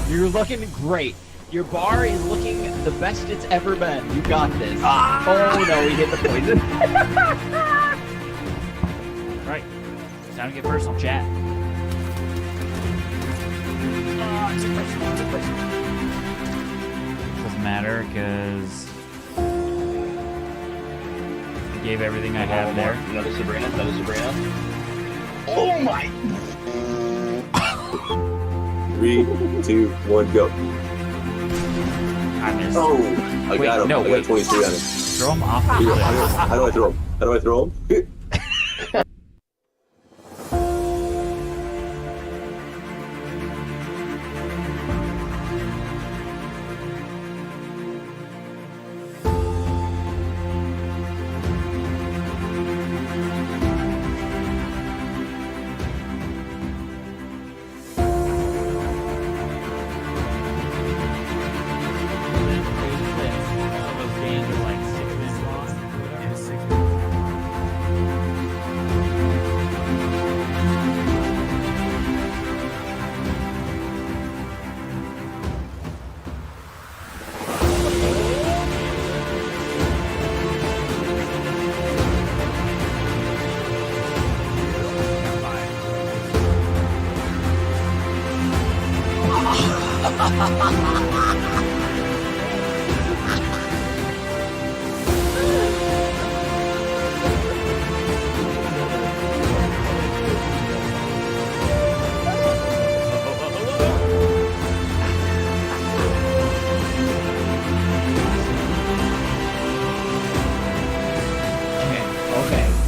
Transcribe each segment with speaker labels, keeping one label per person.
Speaker 1: You're looking great. Your bar is looking the best it's ever been. You got this. Oh no, he hit the poison.
Speaker 2: Right. Time to get personal, chat. Doesn't matter, because I gave everything I have there.
Speaker 1: Another Sabrina. Oh my!
Speaker 3: 3, 2, 1, go.
Speaker 2: I missed.
Speaker 3: Oh, I got him.
Speaker 2: No,
Speaker 3: I got 23 on him.
Speaker 2: Throw him off.
Speaker 3: How do I throw him? How do I throw him?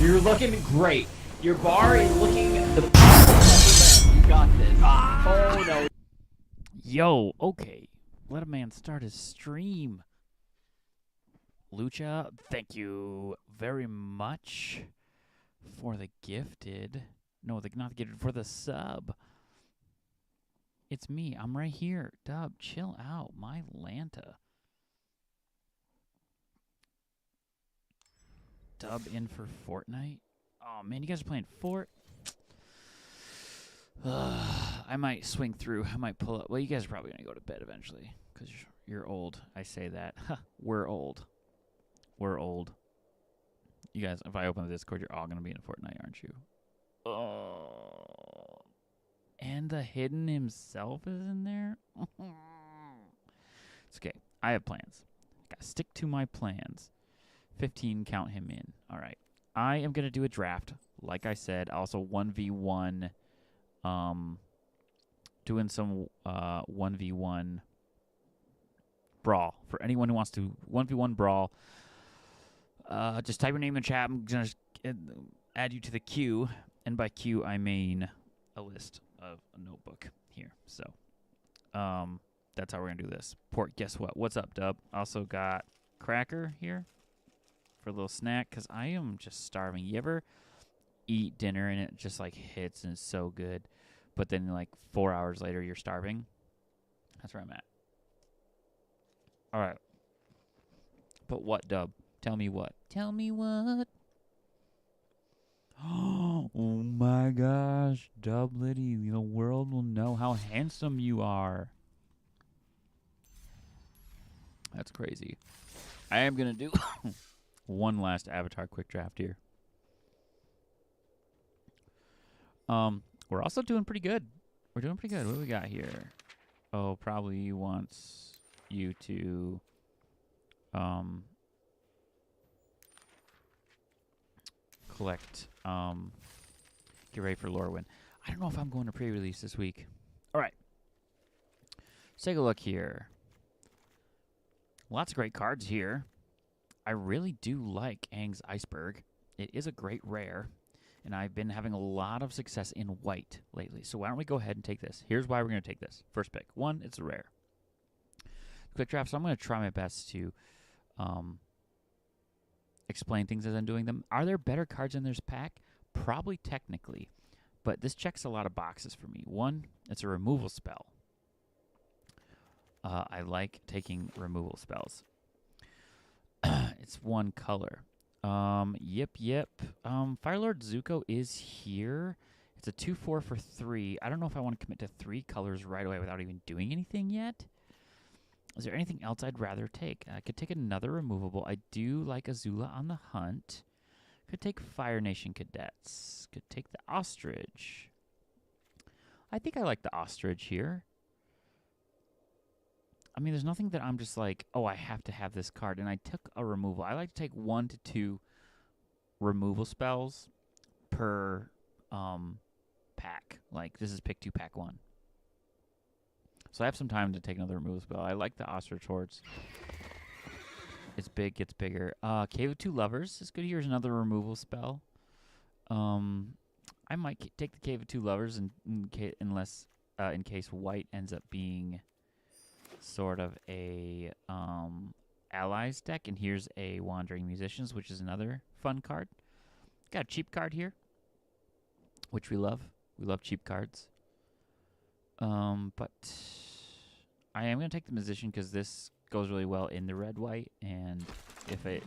Speaker 1: You're looking great. Your bar is looking the best. You got this. Oh no.
Speaker 2: Yo, okay. Let a man start his stream. Lucha, thank you very much for the gifted. No, not the gifted, for the sub. It's me. I'm right here. Dub, chill out. My Lanta. Dub in for Fortnite. Oh, man, you guys are playing Fort? I might swing through. I might pull up. Well, you guys are probably going to go to bed eventually because you're old. I say that. We're old. We're old. You guys, if I open the Discord, you're all going to be in Fortnite, aren't you? Oh. And the Hidden himself is in there? It's okay. I have plans. Got to stick to my plans. 15, count him in. All right. I am going to do a draft. Like I said, also 1v1. Doing some 1v1 Brawl. For anyone who wants to 1v1 Brawl, just type your name in the chat. I'm going to add you to the queue. And by queue, I mean a list of a notebook here. So that's how we're going to do this. Port, guess what? What's up, Dub? Also got Cracker here for a little snack because I am just starving. You ever eat dinner and it just like hits and it's so good, but then like 4 hours later you're starving? That's where I'm at. All right. But what, Dub? Tell me what. Tell me what. Oh my gosh, Dub Liddy, the world will know how handsome you are. That's crazy. I am going to do one last Avatar quick draft here. We're also doing pretty good. We're doing pretty good. What do we got here? Oh, probably wants you to collect get ready for Lorwyn. I don't know if I'm going to pre-release this week. All right. Let's take a look here. Lots of great cards here. I really do like Aang's Iceberg. It is a great rare, and I've been having a lot of success in white lately. So why don't we go ahead and take this? Here's why we're going to take this. First pick. One, it's a rare. Quick draft, so I'm going to try my best to explain things as I'm doing them. Are there better cards in this pack? Probably technically, but this checks a lot of boxes for me. One, it's a removal spell. I like taking removal spells. It's one color. Yep. Firelord Zuko is here. It's a 2/4 for 3. I don't know if I want to commit to 3 colors right away without even doing anything yet. Is there anything else I'd rather take? I could take another removable. I do like Azula on the Hunt. Could take Fire Nation Cadets. Could take the Ostrich. I think I like the Ostrich here. I mean, there's nothing that I'm just like, oh, I have to have this card. And I took a removal. I like to take 1 to 2 removal spells per pack. Like, this is pick 2, pack 1. So I have some time to take another removal spell. I like the Ostrich Hordes. It's big, gets bigger. Cave of Two Lovers is good. Here's another removal spell. I might take the Cave of Two Lovers in case white ends up being sort of a allies deck, and here's a Wandering Musicians, which is another fun card. Got a cheap card here, which we love. We love cheap cards. But I am going to take the Musician because this goes really well in the red-white, and if I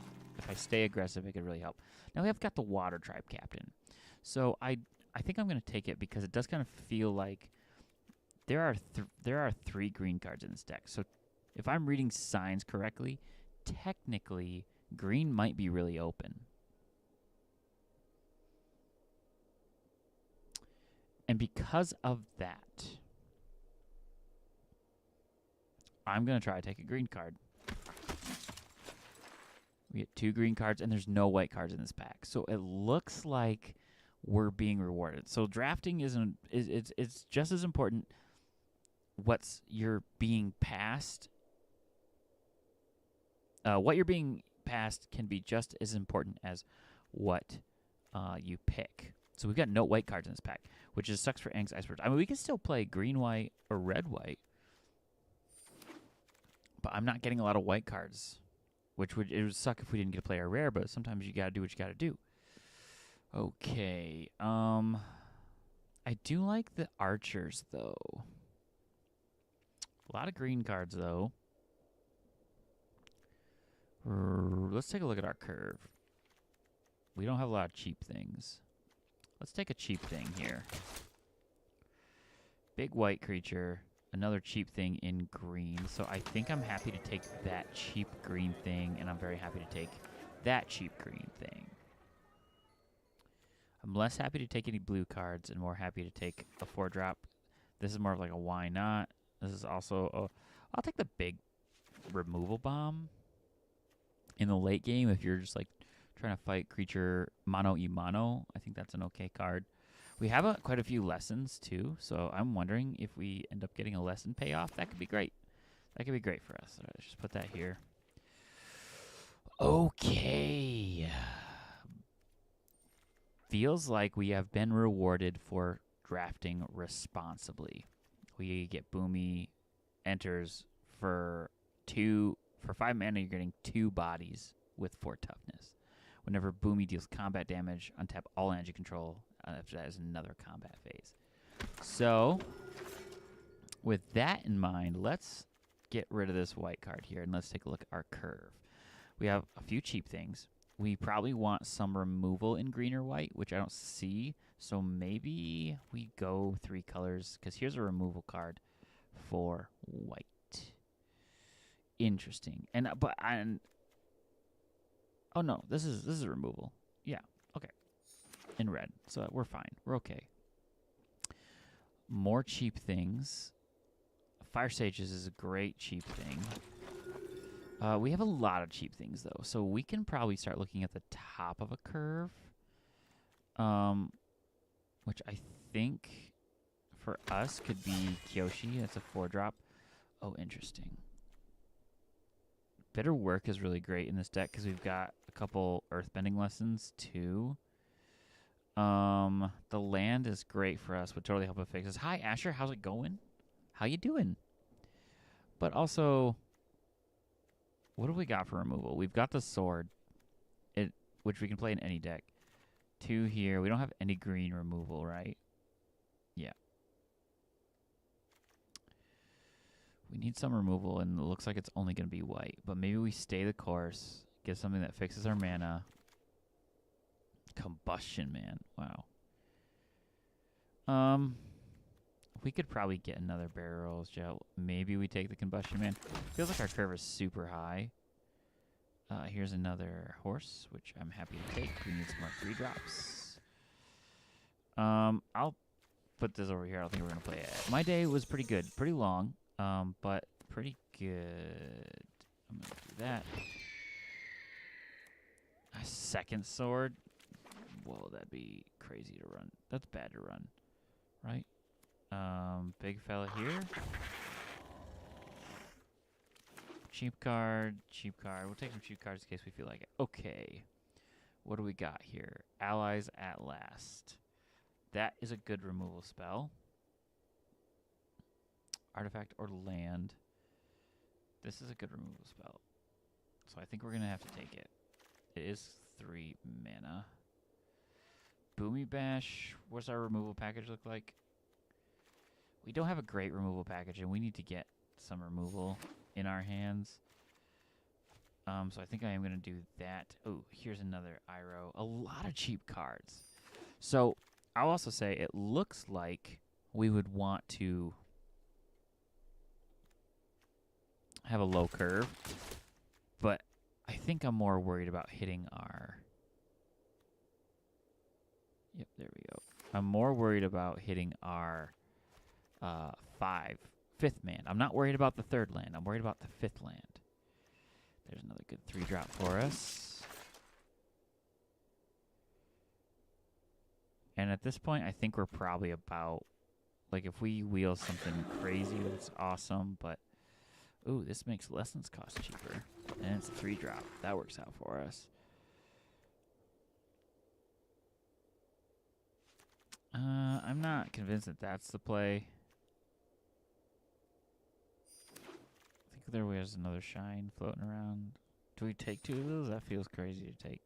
Speaker 2: stay aggressive, it could really help. Now we have got the Water Tribe Captain. So I think I'm going to take it because it does kind of feel like there are 3 green cards in this deck. So if I'm reading signs correctly, technically green might be really open. And because of that, I'm going to try to take a green card. We get 2 green cards, and there's no white cards in this pack. So it looks like we're being rewarded. So drafting it's just as important what you're being passed can be just as important as what you pick. So we've got no white cards in this pack, which just sucks for Aang's Iceberg. I mean, we can still play green-white or red-white, but I'm not getting a lot of white cards, which it would suck if we didn't get to play our rare, but sometimes you got to do what you got to do. Okay. I do like the archers, though. A lot of green cards, though. Let's take a look at our curve. We don't have a lot of cheap things. Let's take a cheap thing here. Big white creature. Another cheap thing in green. So I think I'm happy to take that cheap green thing, and I'm very happy to take that cheap green thing. I'm less happy to take any blue cards and more happy to take a 4-drop. This is more of like a why not. This is also I'll take the big removal bomb in the late game if you're just like trying to fight creature mono e mono. I think that's an okay card. We have quite a few lessons too, so I'm wondering if we end up getting a lesson payoff. That could be great. That could be great for us. All right, let's just put that here. Okay. Feels like we have been rewarded for drafting responsibly. We get Boomy enters for 5 mana. You're getting 2 bodies with 4 toughness. Whenever Boomy deals combat damage, untap all energy control. After that is another combat phase. So, with that in mind, let's get rid of this white card here and let's take a look at our curve. We have a few cheap things. We probably want some removal in green or white, which I don't see. So maybe we go 3 colors, because here's a removal card for white. Interesting. Oh no, this is a removal. Yeah, okay. In red, so we're fine. We're okay. More cheap things. Fire Sages is a great cheap thing. We have a lot of cheap things, though, so we can probably start looking at the top of a curve, which I think for us could be Kyoshi. That's a 4-drop. Oh, interesting. Bitter Work is really great in this deck because we've got a couple Earthbending lessons, too. The land is great for us. Would totally help with fixes. Hi, Asher. How's it going? How you doing? But also, what do we got for removal? We've got the sword. which we can play in any deck. 2 here. We don't have any green removal, right? Yeah. We need some removal, and it looks like it's only going to be white. But maybe we stay the course, get something that fixes our mana. Combustion, man. Wow. We could probably get another barrels gel. Maybe we take the combustion, man. Feels like our curve is super high. Here's another horse, which I'm happy to take. We need some more 3-drops. I'll put this over here. I don't think we're gonna play it. My day was pretty good, pretty long, but pretty good. I'm gonna do that. A second sword. Whoa, that'd be crazy to run. That's bad to run, right? Big fella here. Cheap card, cheap card. We'll take some cheap cards in case we feel like it. Okay. What do we got here? Allies at last. That is a good removal spell. Artifact or land. This is a good removal spell. So I think we're going to have to take it. It is 3 mana. Boomy Bash. What's our removal package look like? We don't have a great removal package, and we need to get some removal in our hands. So I think I am going to do that. Oh, here's another Iroh. A lot of cheap cards. So I'll also say it looks like we would want to have a low curve, but I think I'm more worried about hitting our... Yep, there we go. I'm more worried about hitting our 5th man. I'm not worried about the 3rd land. I'm worried about the 5th land. There's another good 3-drop for us. And at this point, I think we're probably about... Like, if we wheel something crazy, that's awesome, but... Ooh, this makes lessons cost cheaper. And it's a 3-drop. That works out for us. I'm not convinced that that's the play. I think there was another shine floating around. Do we take 2 of those? That feels crazy to take.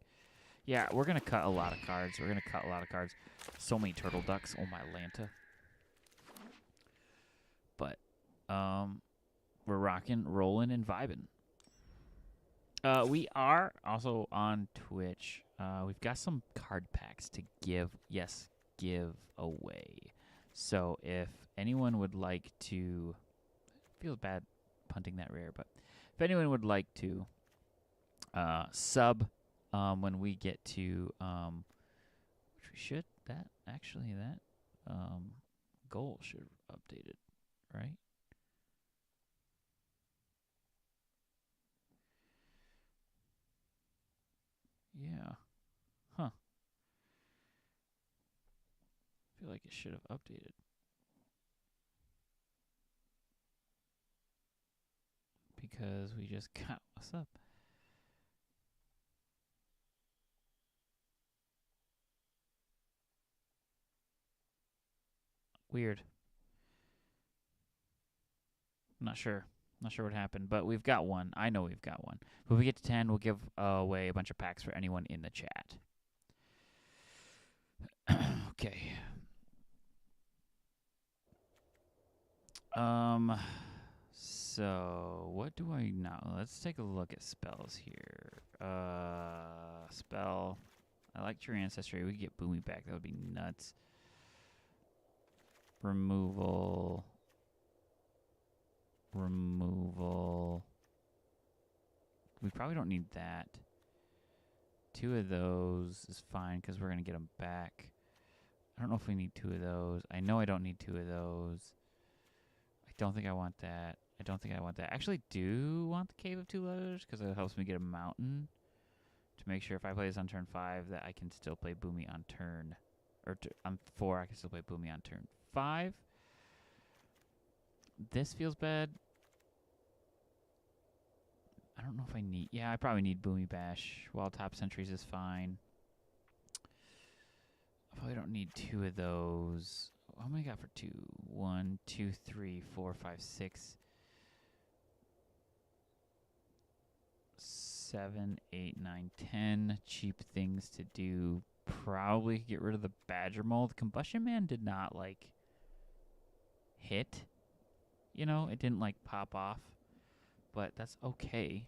Speaker 2: Yeah, we're going to cut a lot of cards. So many turtle ducks. Oh, my Lanta. But, we're rocking, rolling, and vibing. We are also on Twitch. We've got some card packs to give away. So if anyone would like to... Feels bad punting that rare, but if anyone would like to sub when we get to... which we should... That goal should have updated, right? Yeah. Huh. Feel like it should have updated. Because we just got what's up. Weird. I'm not sure. Not sure what happened, but we've got one. I know we've got one. When we get to 10, we'll give away a bunch of packs for anyone in the chat. Okay. So what do I know? Let's take a look at spells here. Spell. I like True Ancestry. We could get Boomy back. That would be nuts. Removal. We probably don't need that. 2 of those is fine because we're going to get them back. I don't know if we need 2 of those. I know I don't need 2 of those. I don't think I want that. I actually do want the Cave of 2 Letters because it helps me get a mountain to make sure if I play this on turn 5 that I can still play Boomy on turn... Or on 4, I can still play Boomy on turn 5. This feels bad. I don't know if I need... Yeah, I probably need Boomy Bash. While Top Sentries is fine. I probably don't need 2 of those. How many I got for 2? 1, 2, 3, 4, 5, 6, 7, 8, 9, 10 cheap things to do. Probably get rid of the Badger mold. Combustion Man did not like hit. You know, it didn't like pop off. But that's okay.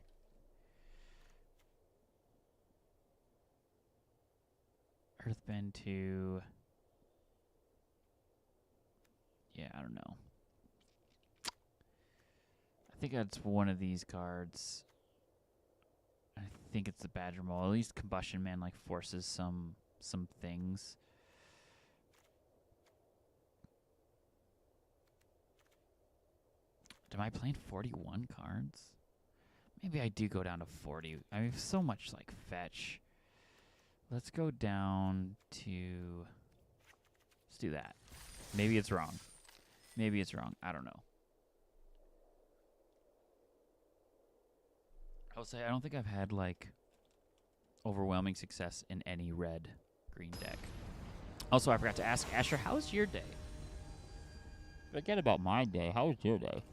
Speaker 2: Earthbend to... Yeah, I don't know. I think that's one of these cards. I think it's the Badger Mole. At least Combustion Man like forces some things. Am I playing 41 cards? Maybe I do go down to 40. I have so much like fetch. Let's go down to... Let's do that. Maybe it's wrong. Maybe it's wrong. I don't know. I would say I don't think I've had like overwhelming success in any red-green deck. Also, I forgot to ask Asher, how's your day? Forget about my day. How was your day?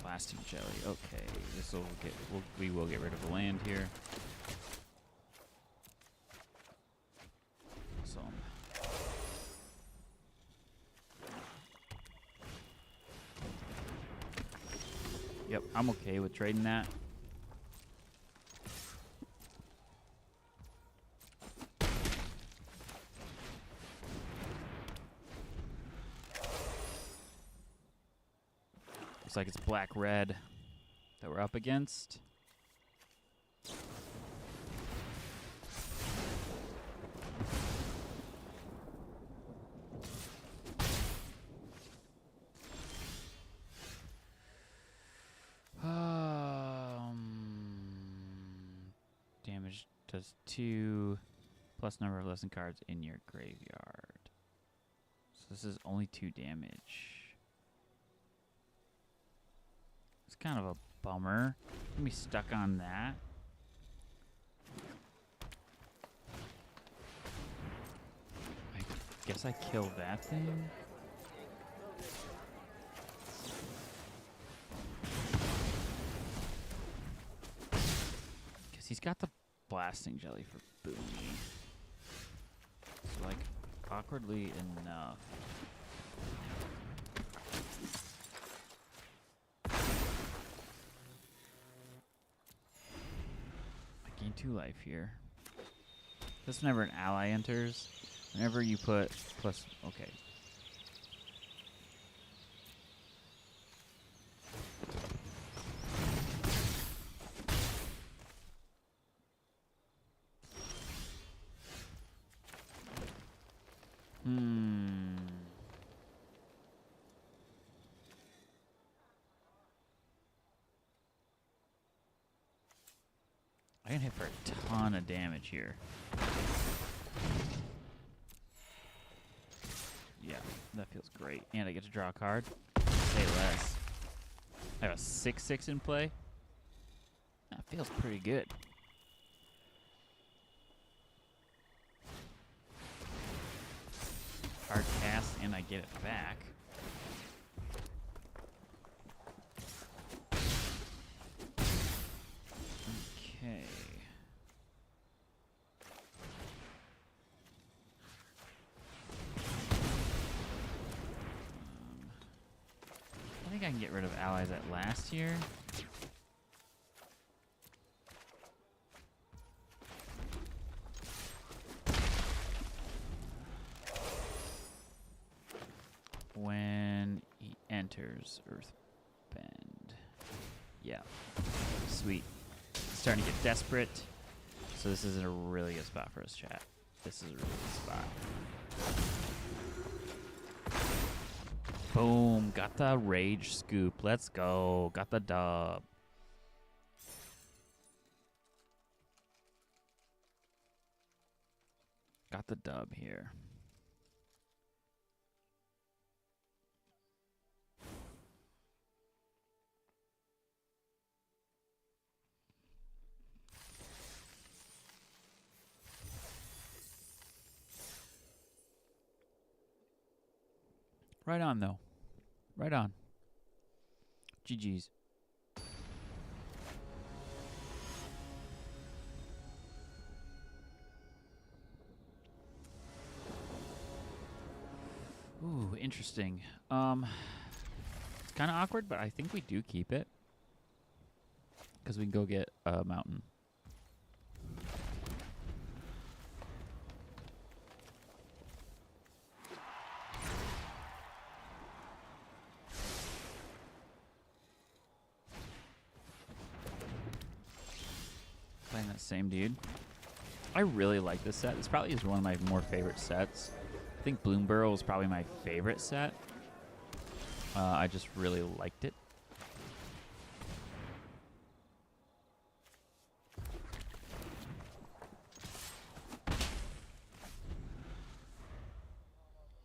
Speaker 2: Blasting jelly. Okay, this will get. We will get rid of the land here. Awesome. Yep, I'm okay with trading that. Looks like it's black-red that we're up against. Damage does 2 plus number of lesson cards in your graveyard. So this is only 2 damage. It's kind of a bummer. Let me stuck on that. I guess I kill that thing. Because he's got the blasting jelly for Boomy. So, like, awkwardly enough. I gain 2 life here. This whenever an ally enters. Whenever you put plus... Okay. I can hit for a ton of damage here. Yeah, that feels great. And I get to draw a card. Say less. I have a 6/6 in play. That feels pretty good. Card cast and I get it back. Okay. I think I can get rid of allies at last here. When he enters Earthbend. Yeah. Sweet. Starting to get desperate. So this is in a really good spot for us, chat. This is a really good spot. Boom. Got the rage scoop. Let's go. Got the dub. Got the dub here. Right on, though. Right on. GG's. Ooh, interesting. It's kind of awkward, but I think we do keep it. Because we can go get a mountain. Playing that same dude. I really like this set. This probably is one of my more favorite sets. I think Bloomburrow is probably my favorite set. I just really liked it.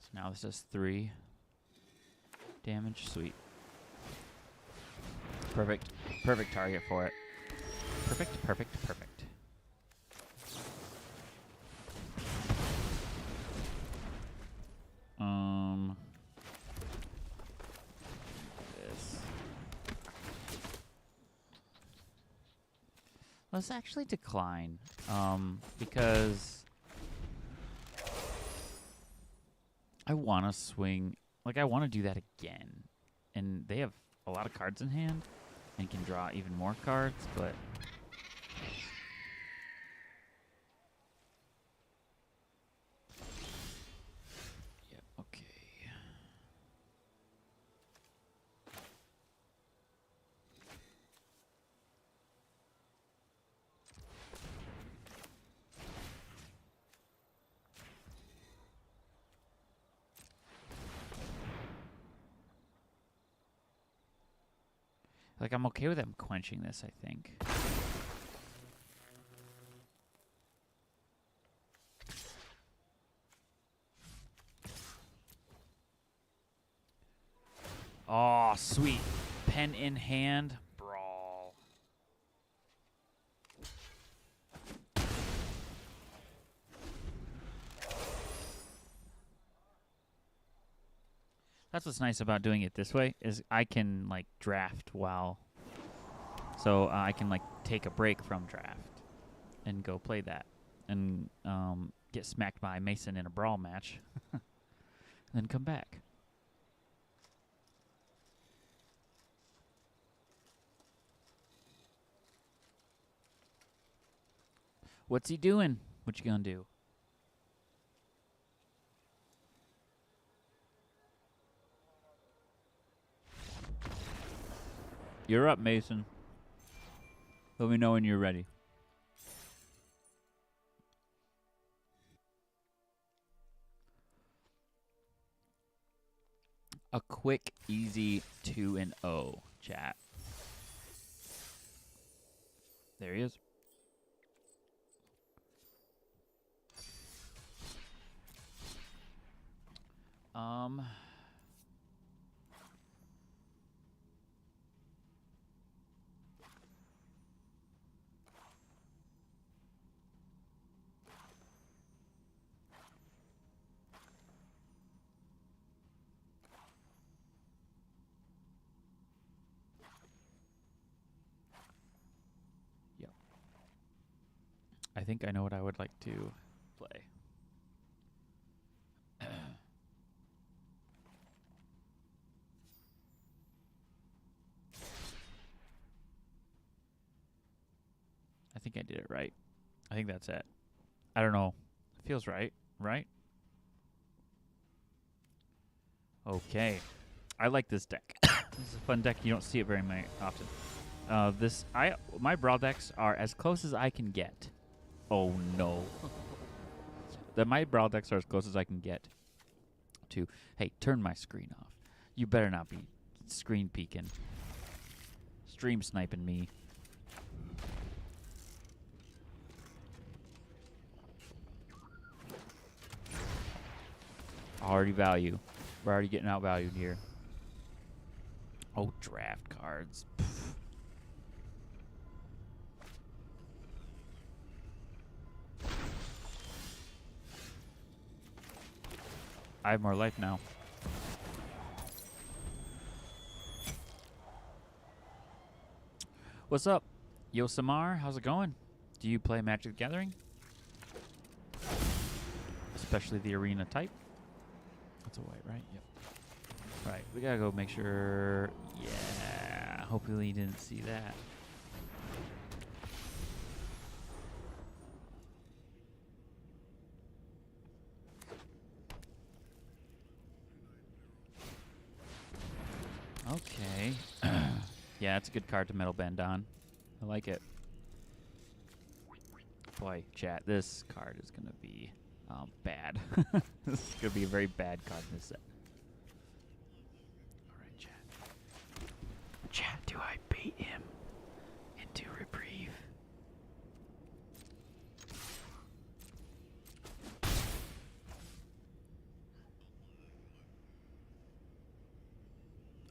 Speaker 2: So now this does 3 damage. Sweet. Perfect. Perfect target for it. Perfect, perfect, perfect. This. Let's actually decline, because I want to swing. Like, I want to do that again, and they have a lot of cards in hand, and can draw even more cards, but. Like, I'm okay with them quenching this, I think. Oh, sweet. Pen in hand. Brawl. That's what's nice about doing it this way, is I can, like, draft while... So I can, like, take a break from draft and go play that. And get smacked by Mason in a Brawl match. And then come back. What's he doing? What you gonna do? You're up, Mason. Let me know when you're ready. A quick, easy 2-0, chat. There he is. Yep. I think I know what I would like to play. I think I did it right. I think that's it. I don't know. It feels right, right? Okay. I like this deck. This is a fun deck. You don't see it very often. My Brawl decks are as close as I can get. Oh no. My Brawl decks are as close as I can get to, hey, turn my screen off. You better not be screen peeking. Stream sniping me. Already value. We're already getting outvalued here. Oh, draft cards. Pfft. I have more life now. What's up? Yosamar, how's it going? Do you play Magic the Gathering? Especially the arena type? That's a white, right? Yep. Right, we gotta go make sure. Yeah, hopefully you didn't see that. Okay. Yeah, it's a good card to metal bend on. I like it. Boy, chat, this card is gonna be bad. This is gonna be a very bad card in this set. Alright, chat. Chat, do I bait him into reprieve?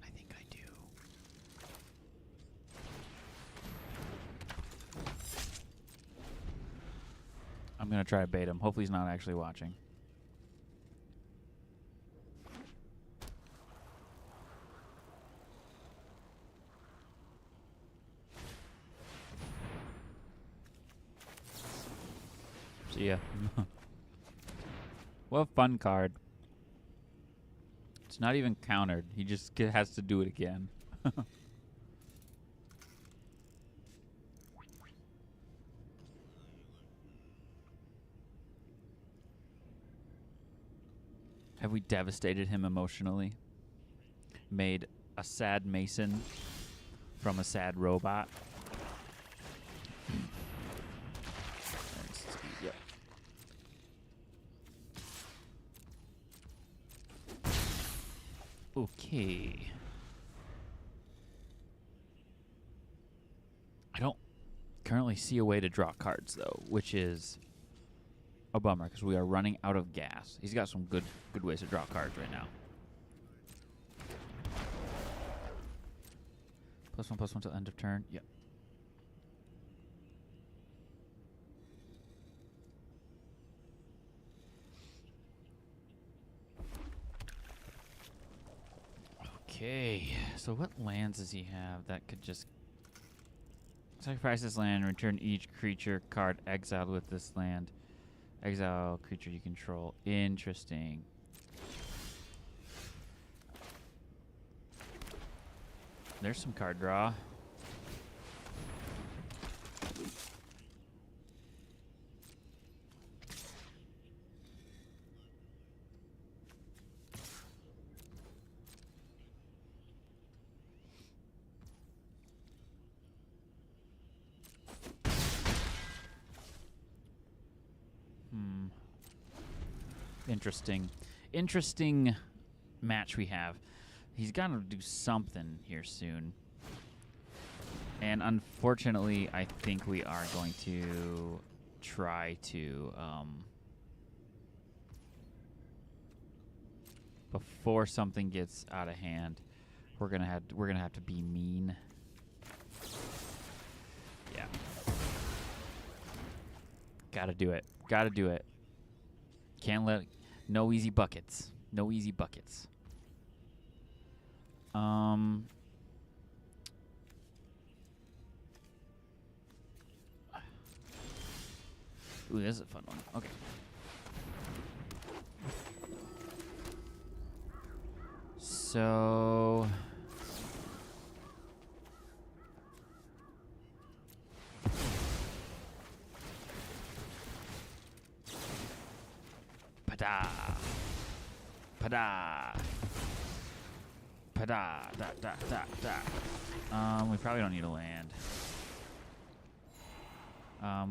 Speaker 2: I think I do. I'm gonna try to bait him. Hopefully he's not actually watching. See ya. What a fun card. It's not even countered. He just has to do it again. Have we devastated him emotionally? Made a sad Mason from a sad robot? Yep. Okay. I don't currently see a way to draw cards though, which is a bummer because we are running out of gas. He's got some good ways to draw cards right now. +1/+1 till end of turn. Yep. Okay, so what lands does he have that could just sacrifice this land, return each creature card exiled with this land. Exile creature you control. Interesting. There's some card draw. Interesting match we have. He's got to do something here soon. And unfortunately, I think we are going to try to before something gets out of hand, we're gonna have to be mean. Yeah. Gotta do it. Gotta do it. Can't let no easy buckets. No easy buckets. Ooh, this is a fun one. Okay. So pada. Pada. Pada. Da da da da. We probably don't need a land.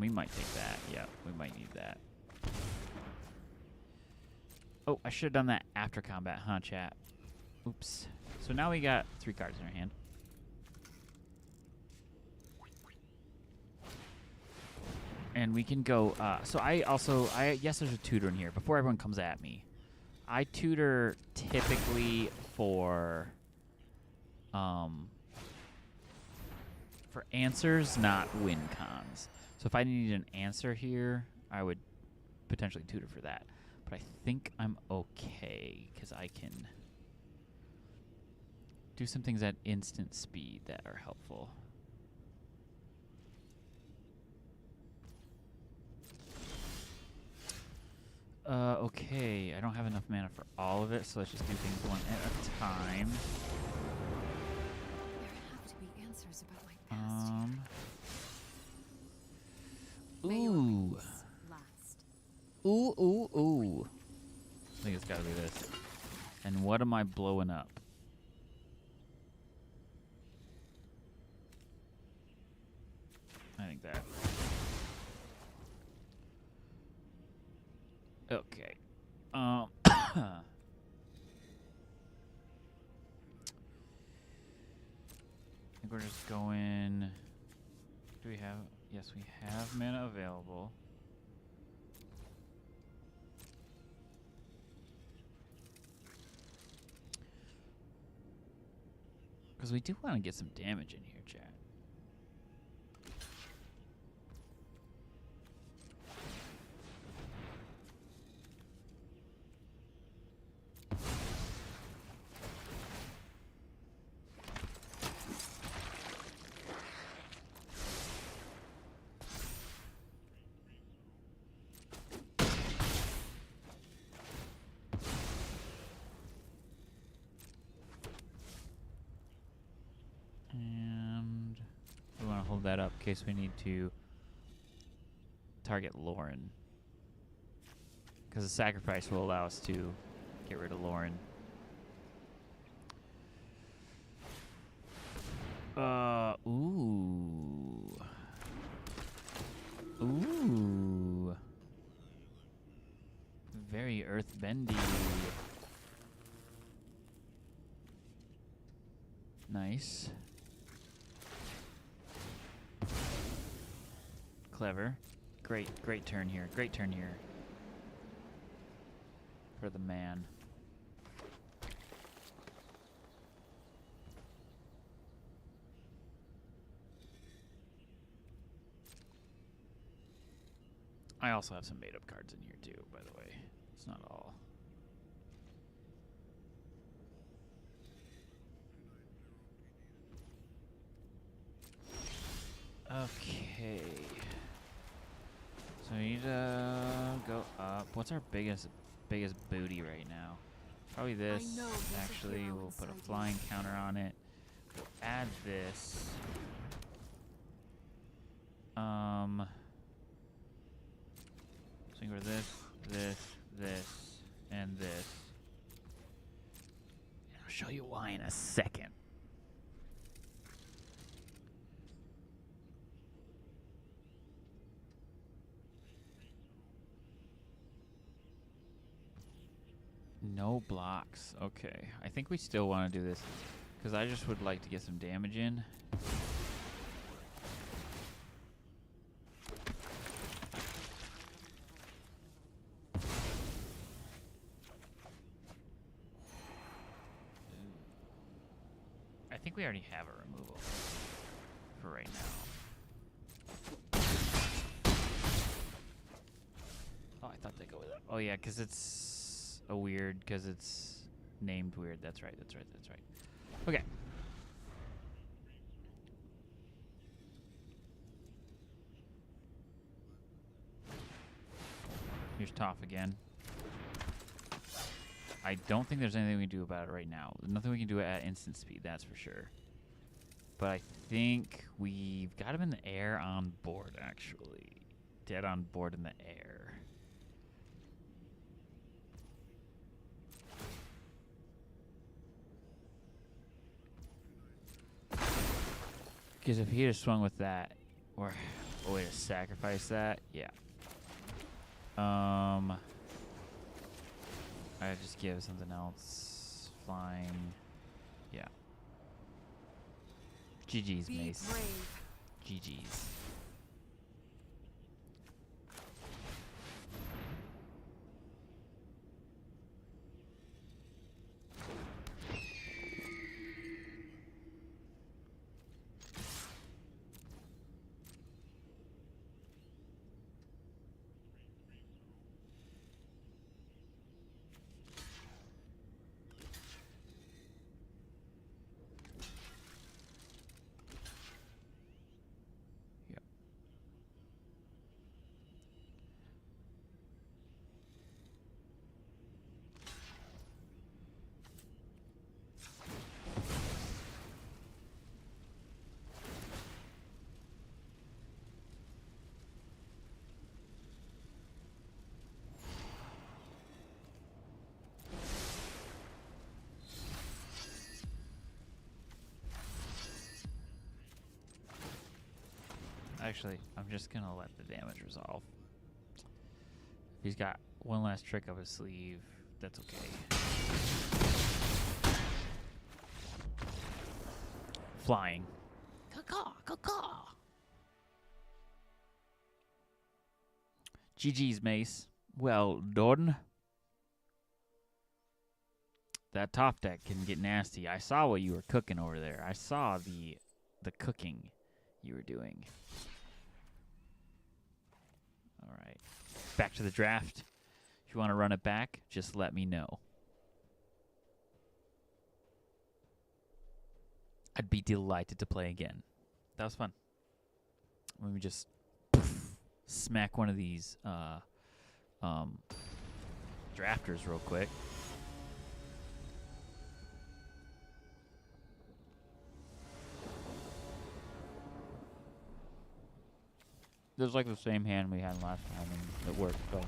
Speaker 2: We might take that. Yeah, we might need that. Oh, I should have done that after combat, huh, chat? Oops. So now we got 3 cards in our hand. And we can go, yes, there's a tutor in here. Before everyone comes at me, I tutor typically for answers, not win cons. So if I needed an answer here, I would potentially tutor for that. But I think I'm okay, because I can do some things at instant speed that are helpful. Okay. I don't have enough mana for all of it, so let's just do things one at a time.
Speaker 4: There have to be answers about my past. May your
Speaker 2: Ooh.
Speaker 4: peace last.
Speaker 2: Ooh. I think it's gotta be this. And what am I blowing up? I think that. Okay. I think we're just going. Do we have? Yes, we have mana available. Because we do want to get some damage in here, chat. And we want to hold that up in case we need to target Lauren. Because the sacrifice will allow us to get rid of Lauren. Ooh. Ooh. Very earthbendy. Nice. Clever. Great turn here. Great turn here. For the man. I also have some made-up cards in here too, by the way. It's not all. Okay. So we need to go up. What's our biggest booty right now? Probably this.
Speaker 4: I know there's a
Speaker 2: Actually,
Speaker 4: hero
Speaker 2: we'll put a
Speaker 4: inside
Speaker 2: flying counter on it. We'll add this. So we can go to this, and this. And I'll show you why in a second. No blocks. Okay. I think we still want to do this because I just would like to get some damage in. I think we already have a removal for right now. Oh, I thought they'd go with it. Oh, yeah, because it's a weird, because it's named weird. That's right. Okay. Here's Toph again. I don't think there's anything we can do about it right now. There's nothing we can do at instant speed, that's for sure. But I think we've got him in the air on board, actually. Dead on board in the air. Because if he had swung with that, or a way to sacrifice that, yeah. I just give something else. Flying. Yeah. GG's,
Speaker 4: Be
Speaker 2: Mace.
Speaker 4: brave.
Speaker 2: GG's. Actually, I'm just gonna let the damage resolve. If he's got one last trick up his sleeve, that's okay. Flying. Caw-caw, caw-caw. GG's, Mace. Well done. That top deck can get nasty. I saw what you were cooking over there. I saw the cooking you were doing. All right. Back to the draft. If you want to run it back, just let me know. I'd be delighted to play again. That was fun. Let me just smack one of these drafters real quick. This is like the same hand we had last time, and it worked. So.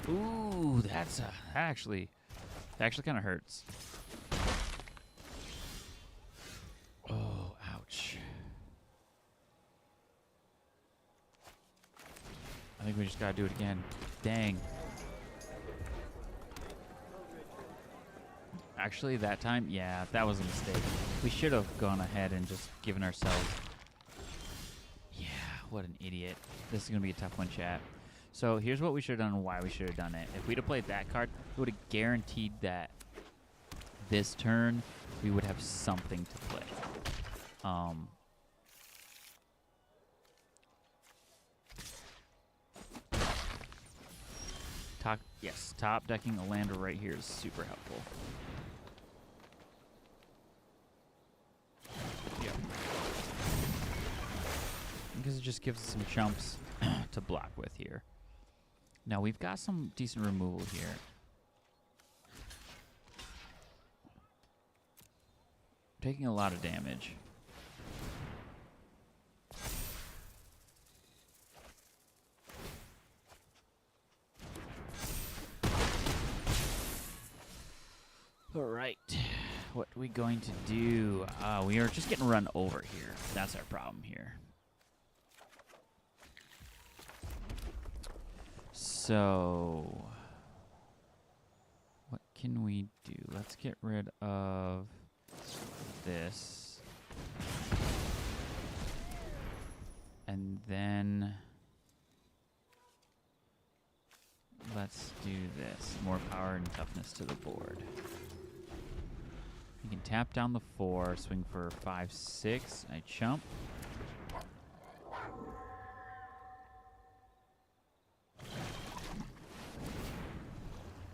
Speaker 2: Ooh, that actually kind of hurts. Oh, ouch. I think we just gotta do it again. Dang. Actually, that time, yeah, that was a mistake. We should have gone ahead and just given ourselves... Yeah, what an idiot. This is gonna be a tough one, chat. So here's what we should have done and why we should have done it. If we'd have played that card, it would have guaranteed that this turn we would have something to play. Top decking a lander right here is super helpful. Yep. Because it just gives us some chumps to block with here. Now we've got some decent removal here. Taking a lot of damage. All right, what are we going to do? We are just getting run over here. That's our problem here. So, what can we do? Let's get rid of this. And then let's do this. More power and toughness to the board. You can tap down the 4, swing for 5, 6. I chump.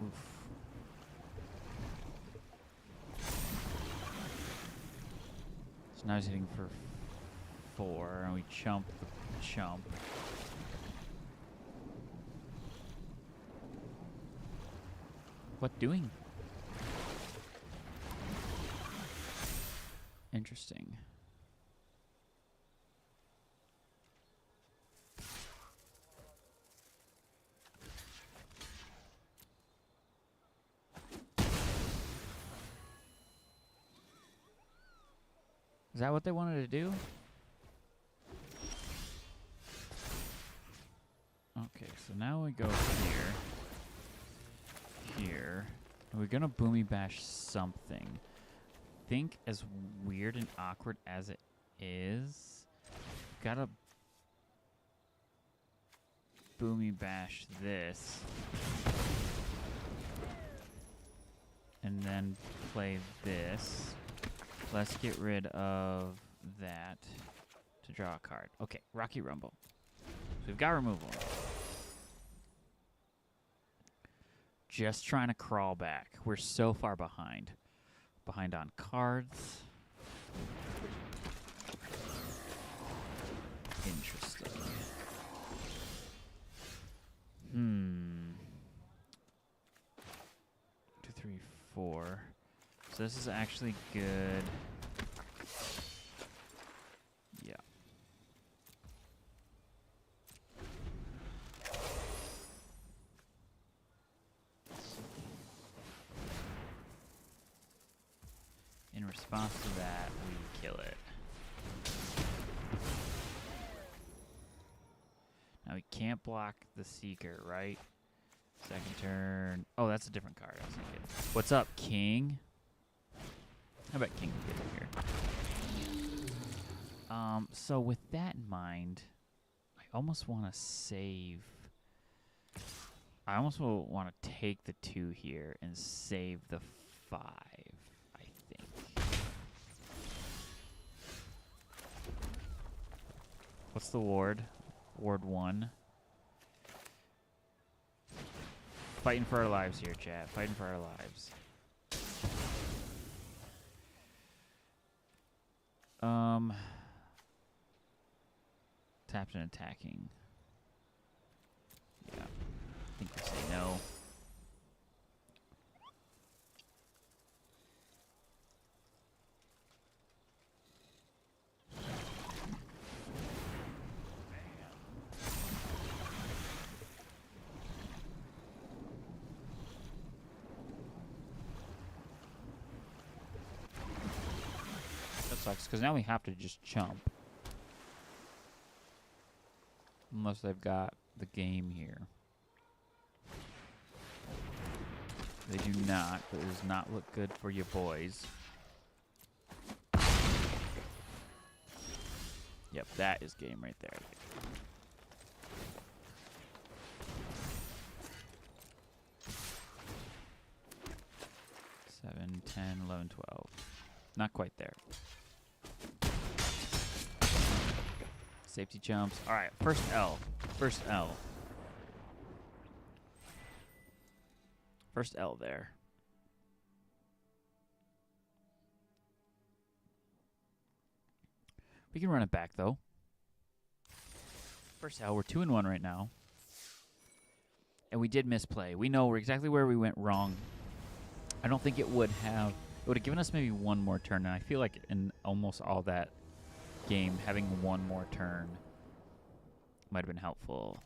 Speaker 2: Oof. So now he's hitting for 4, and we chump the chump. What doing? Interesting. Is that what they wanted to do? Okay, so now we go here. We're gonna boomy bash something. Think as weird and awkward as it is, gotta boomy bash this and then play this. Let's get rid of that to draw a card. Okay, Rocky Rumble. So we've got removal. Just trying to crawl back. We're so far behind. Behind on cards. Interesting. 2, 3, 4. So this is actually good. Yeah. in response to that, we kill it. Now we can't block the Seeker, right? Second turn. Oh, that's a different card. I was thinking. What's up, King? How about King get in here? So with that in mind, I almost want to save. I almost will want to take the 2 here and save the 5, I think. What's the ward? Ward 1. Fighting for our lives here, chat. Fighting for our lives. Tapped and attacking. Yeah. I think we say no. That sucks, because now we have to just chump. Unless they've got the game here. They do not, but it does not look good for you boys. Yep, that is game right there. 7, 10, 11, 12. Not quite there. Safety jumps. All right, first L. First L. First L there. We can run it back, though. First L, we're 2-1 right now. And we did misplay. We know exactly where we went wrong. I don't think it would have... It would have given us maybe one more turn, and I feel like in almost all that game, having one more turn might have been helpful.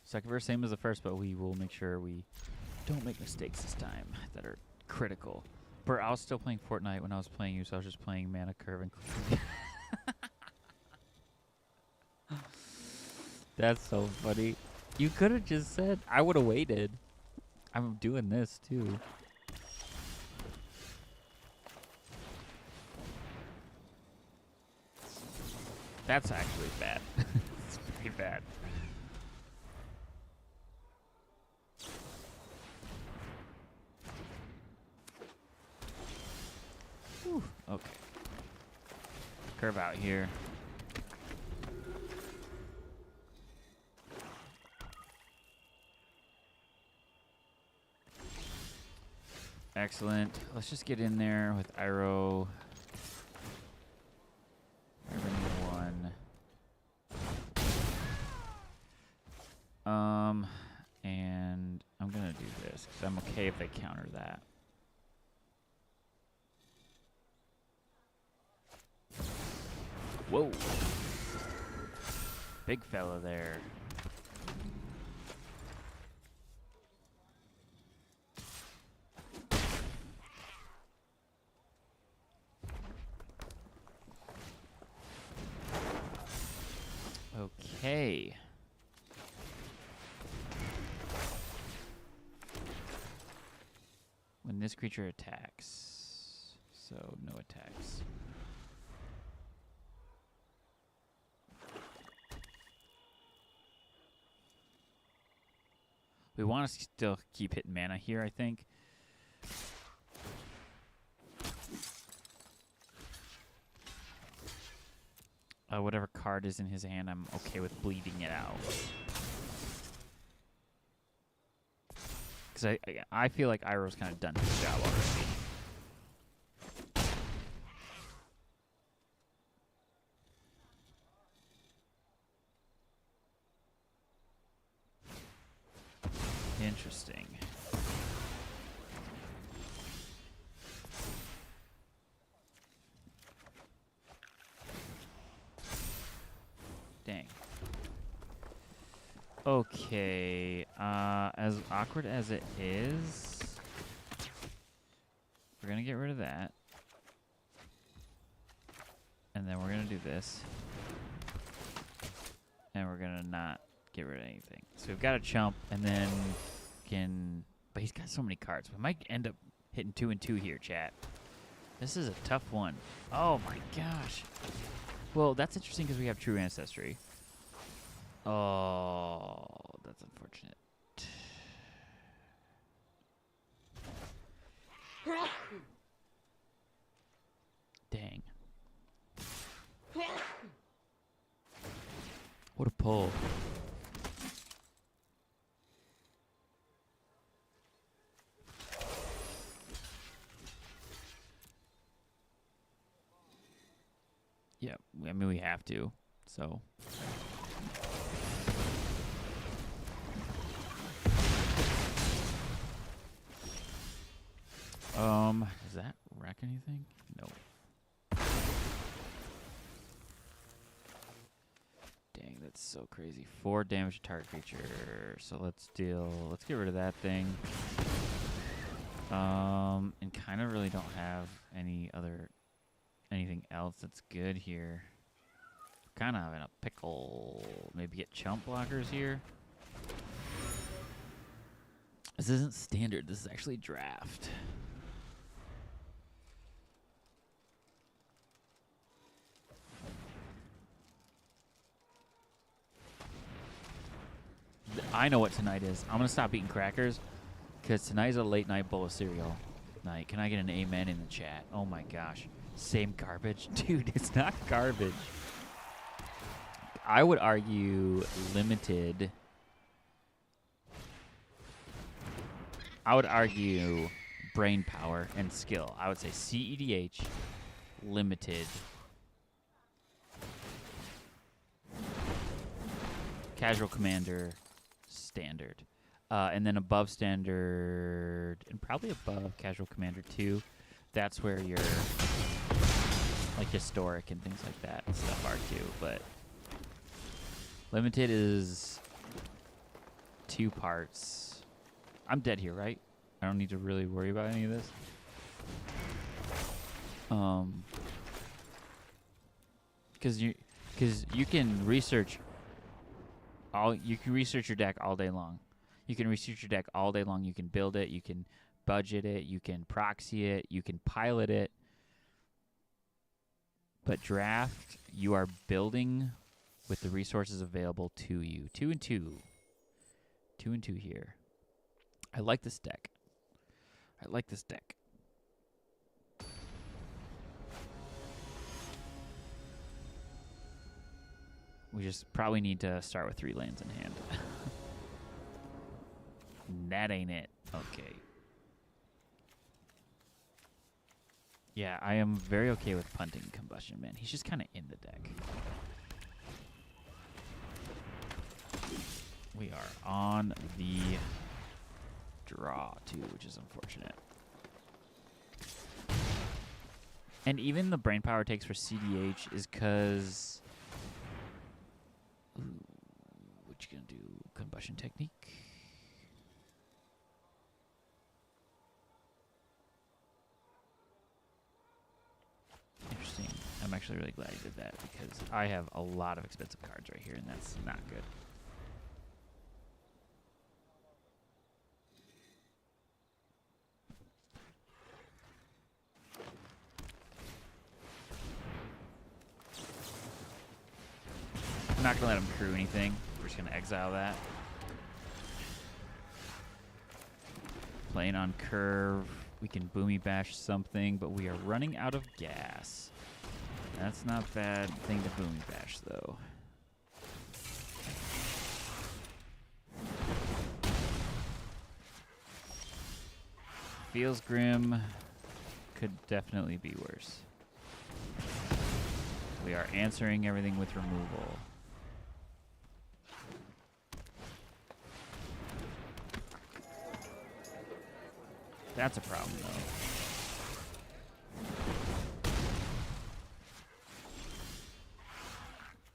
Speaker 2: Second verse, same as the first, but we will make sure we don't make mistakes this time that are critical. But I was still playing Fortnite when I was playing you, so I was just playing Mana Curve and That's so funny. You could have just said, I would have waited. I'm doing this too. That's actually bad. It's pretty bad. Whew, okay. Curve out here. Excellent. Let's just get in there with Iroh. And I'm gonna do this because I'm okay if they counter that. Whoa. Big fella there. Okay. When this creature attacks, so no attacks. We want to still keep hitting mana here, I think. Whatever card is in his hand, I'm okay with bleeding it out. Because I feel like Iroh's kind of done his job already. Interesting. Dang. Okay, as awkward as it is, We're going to get rid of that. And then we're going to do this. And we're going to not get rid of anything. So we've got a chump, and then can... But he's got so many cards. We might end up hitting 2 and 2 here, chat. This is a tough one. Oh, my gosh. Well, that's interesting because we have True Ancestry. Oh, that's unfortunate. Dang. What a pull. Yeah, I mean, we have to, so. Does that wreck anything? No. Dang, that's so crazy. 4 damage to target creature. So let's get rid of that thing. And kind of really don't have anything else that's good here. Kind of in a pickle. Maybe get chump blockers here. This isn't standard. This is actually draft. I know what tonight is. I'm going to stop eating crackers because tonight's a late night bowl of cereal night. Can I get an amen in the chat? Oh my gosh. Same garbage? Dude, it's not garbage. I would argue limited. I would argue brain power and skill. I would say CEDH, limited. Casual commander, standard. And then above standard, and probably above casual commander too. That's where your like historic and things like that stuff are too. But limited is 2 parts. I'm dead here, right? I don't need to really worry about any of this. Because you can research your deck all day long. You can research your deck all day long. You can build it. You can budget it. You can proxy it. You can pilot it. But draft, you are building with the resources available to you. 2 and 2. 2 and 2 here. I like this deck. I like this deck. We just probably need to start with 3 lands in hand. That ain't it. Okay. Yeah, I am very okay with punting Combustion Man. He's just kind of in the deck. We are on the draw, too, which is unfortunate. And even the brain power it takes for CDH is because... What you gonna do? Combustion technique? Interesting. I'm actually really glad you did that because I have a lot of expensive cards right here, and that's not good. I'm not going to let him crew anything. We're just going to exile that. Playing on curve. We can boomy bash something, but we are running out of gas. That's not a bad thing to boomy bash, though. Feels grim. Could definitely be worse. We are answering everything with removal. That's a problem,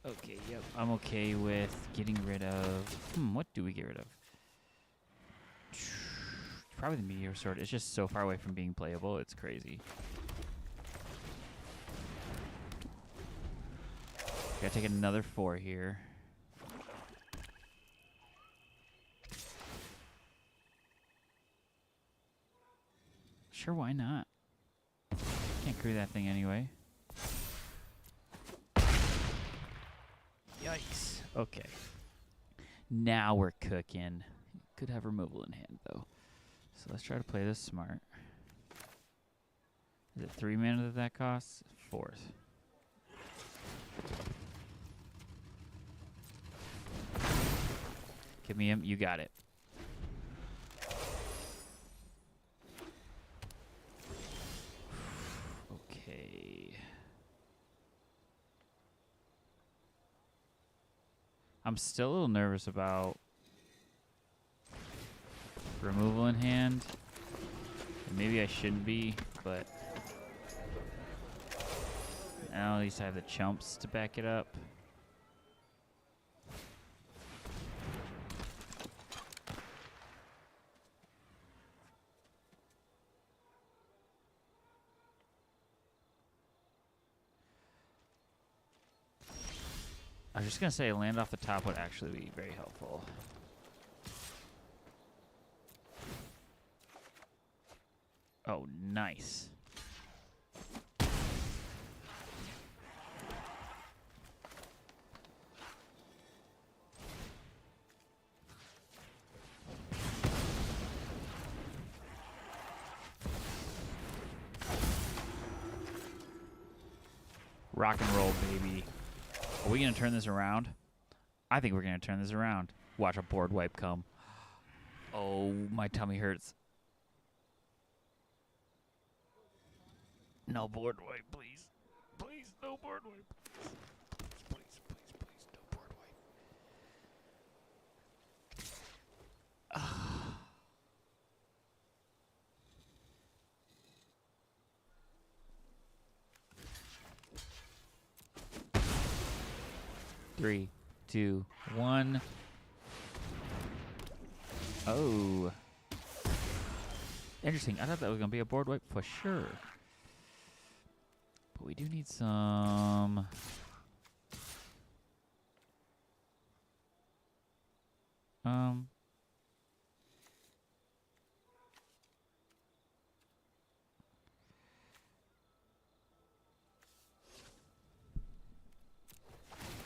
Speaker 2: though. Okay, yep. I'm okay with getting rid of... what do we get rid of? Probably the Meteor Sword. It's just so far away from being playable. It's crazy. Gotta take another 4 here. Sure, why not? Can't crew that thing anyway. Yikes. Okay. Now we're cooking. Could have removal in hand, though. So let's try to play this smart. Is it 3 mana that costs? 4th. Give me him. You got it. Okay. I'm still a little nervous about removal in hand. And maybe I shouldn't be, but now at least I have the chumps to back it up. I was just going to say land off the top would actually be very helpful. Oh, nice. Rock and roll, baby. Are we going to turn this around? I think we're going to turn this around. Watch a board wipe come. Oh, my tummy hurts. No board wipe, please. Please, no board wipe. Please, no board wipe. 3, 2, 1. Oh. Interesting. I thought that was going to be a board wipe for sure. But we do need some...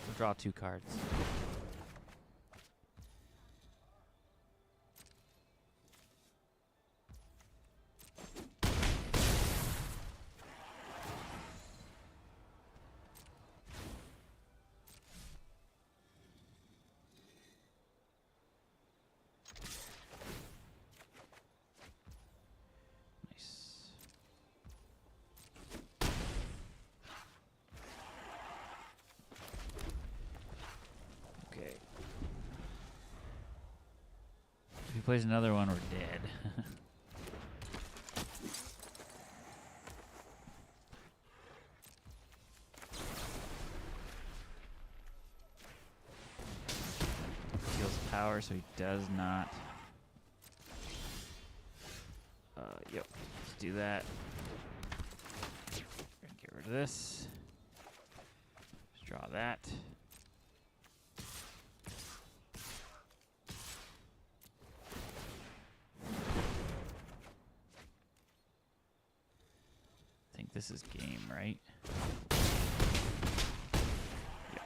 Speaker 2: We'll draw 2 cards. If he plays another one, we're dead. Steals power, so he does not. Yep. Let's do that. Get rid of this. Let's draw that. This is game, right? Yep.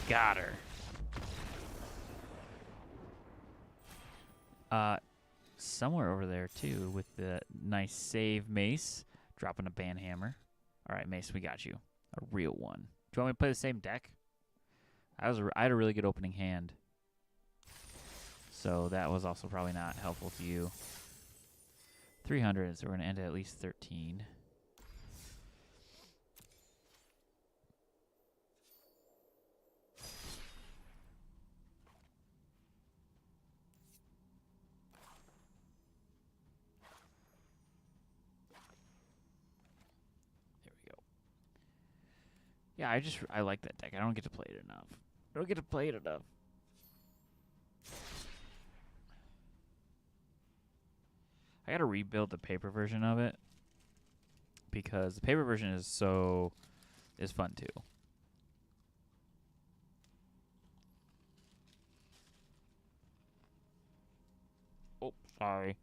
Speaker 2: Got her. Somewhere over there, too, with the nice save Mace. Dropping a banhammer. All right, Mace, we got you. A real one. Do you want me to play the same deck? I had a really good opening hand. So that was also probably not helpful to you. 300, so we're going to end at least 13. There we go. Yeah, I like that deck. I don't get to play it enough. I don't get to play it enough. I gotta rebuild the paper version of it because the paper version is fun too. Oh, sorry.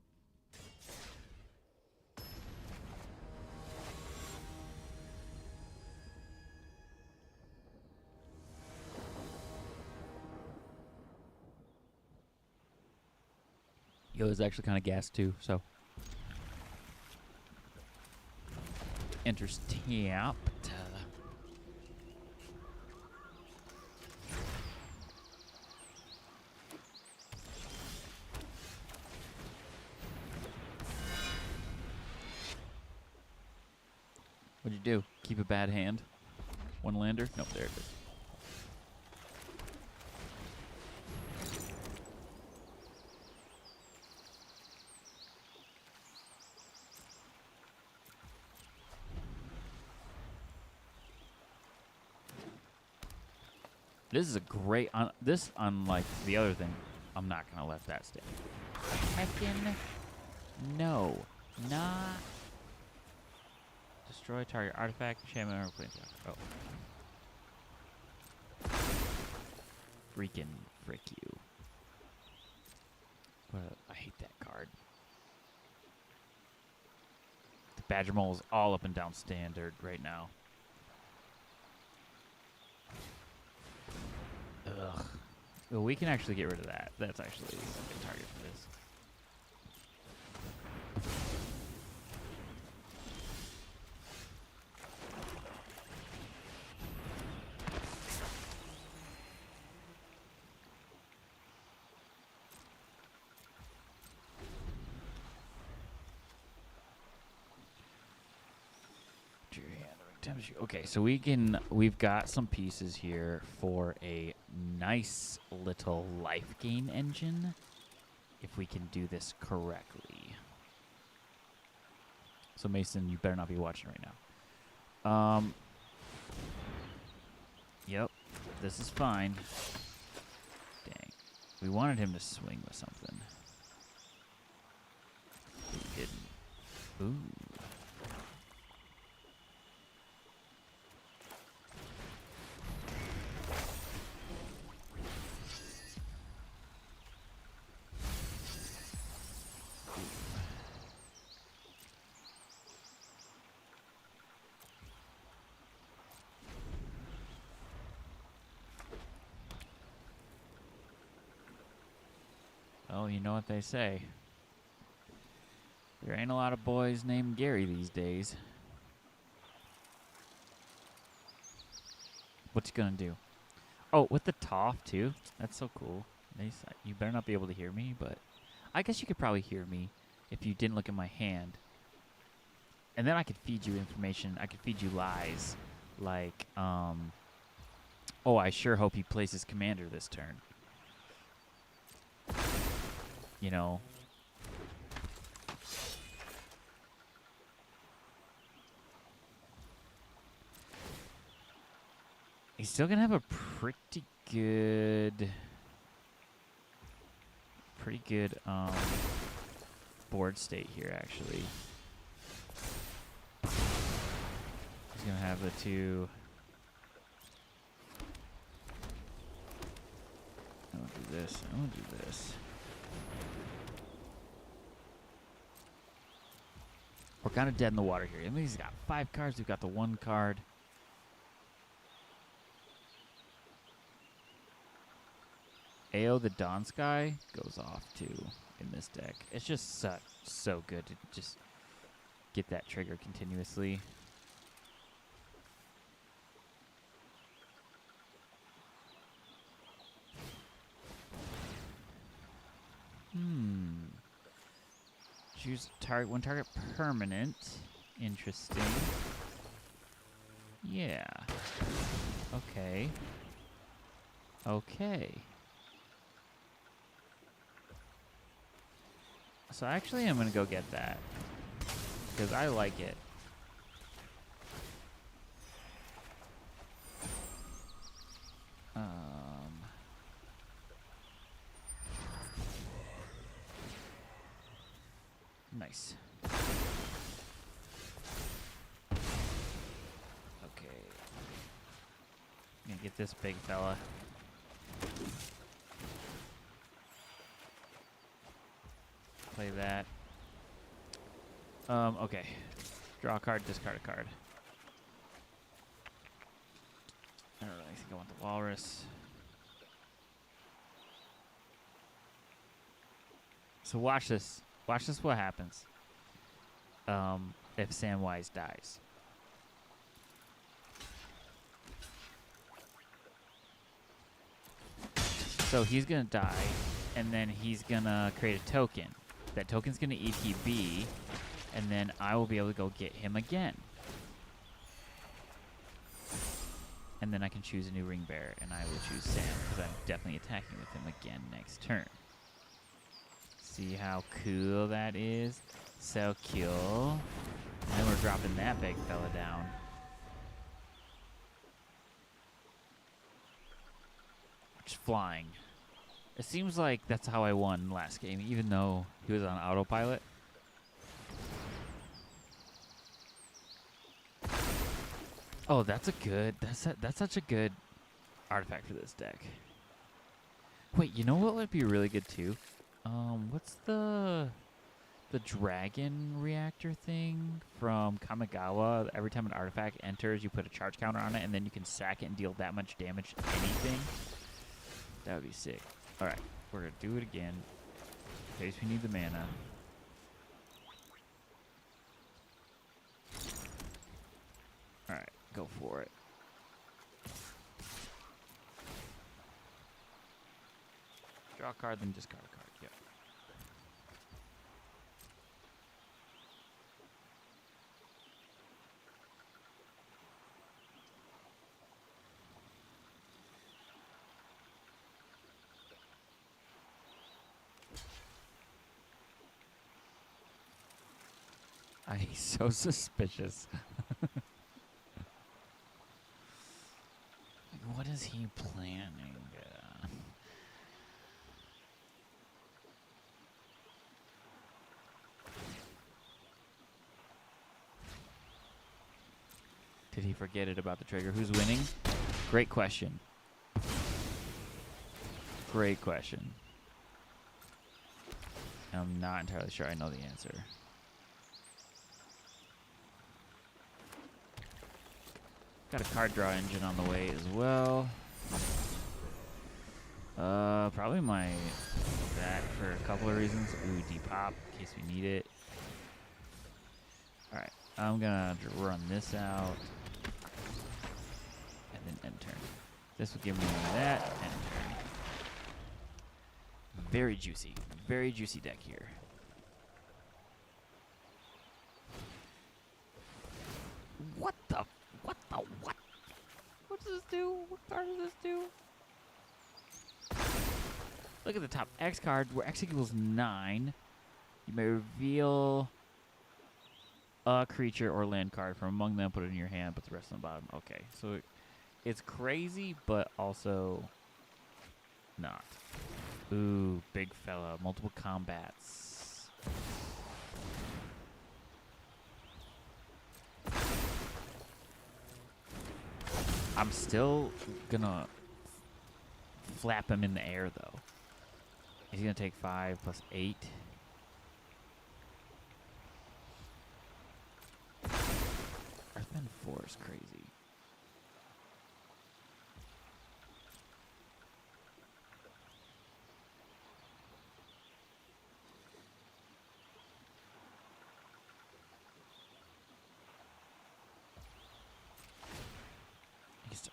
Speaker 2: Yo, is actually kind of gas too, so. Enters tapped. What'd you do? Keep a bad hand? One lander? Nope, there it is. This is a great, this unlike the other thing, I'm not gonna let that stay. Heckin' no, not destroy target artifact, enchantment, or planeswalker. Oh, freaking frick you! I hate that card. The Badger Mole is all up and down standard right now. Ugh. Well, we can actually get rid of that. That's actually a good target for this. Okay, so we've got some pieces here for a nice little life gain engine, if we can do this correctly. So Mason, you better not be watching right now. Yep, this is fine. Dang, we wanted him to swing with something. He didn't. Ooh. Well, you know what they say. There ain't a lot of boys named Gary these days. What's he gonna do? Oh, with the Toph too? That's so cool. Nice. You better not be able to hear me, but I guess you could probably hear me if you didn't look at my hand. And then I could feed you information. I could feed you lies. Like, oh, I sure hope he plays his commander this turn. You know. He's still gonna have a pretty good board state here, actually. He's gonna have the two. I'm gonna do this. I'm gonna do this. We're kind of dead in the water here. I mean, he's got 5 cards. We've got the 1 card. AO the Dawn Sky goes off too in this deck. It's just so good to just get that trigger continuously. Choose one target permanent. Interesting. Yeah. Okay. Okay. So actually I'm going to go get that. Because I like it. Nice. Okay. Gonna get this big fella. Play that. Okay. Draw a card, discard a card. I don't really think I want the walrus. So watch this. Watch this what happens. If Samwise dies. So he's gonna die, and then he's gonna create a token. That token's gonna ETB, and then I will be able to go get him again. And then I can choose a new ring bearer, and I will choose Sam, because I'm definitely attacking with him again next turn. See how cool that is? So cool. And then we're dropping that big fella down. Just flying. It seems like that's how I won last game, even though he was on autopilot. Oh, that's a good. That's such a good artifact for this deck. Wait, you know what would be really good too? What's the dragon reactor thing from Kamigawa? Every time an artifact enters, you put a charge counter on it, and then you can sack it and deal that much damage to anything. That would be sick. All right, we're gonna do it again in case we need the mana. All right, go for it. Draw a card, then discard a card. Yep. He's so suspicious. Like, what is he planning? Did he forget it about the trigger? Who's winning? Great question. Great question. I'm not entirely sure I know the answer. Got a card draw engine on the way as well. Probably that for a couple of reasons. Ooh, depop in case we need it. Alright, I'm gonna run this out. And then end turn. This will give me that, end turn. Very juicy deck here. What? What does this do? What card does this do? Look at the top X card where X equals 9. You may reveal a creature or land card from among them, put it in your hand, put the rest on the bottom. Okay, so it's crazy, but also not. Ooh, big fella, multiple combats. I'm still gonna flap him in the air, though. He's gonna take 5 plus 8. Earthbend 4 is crazy.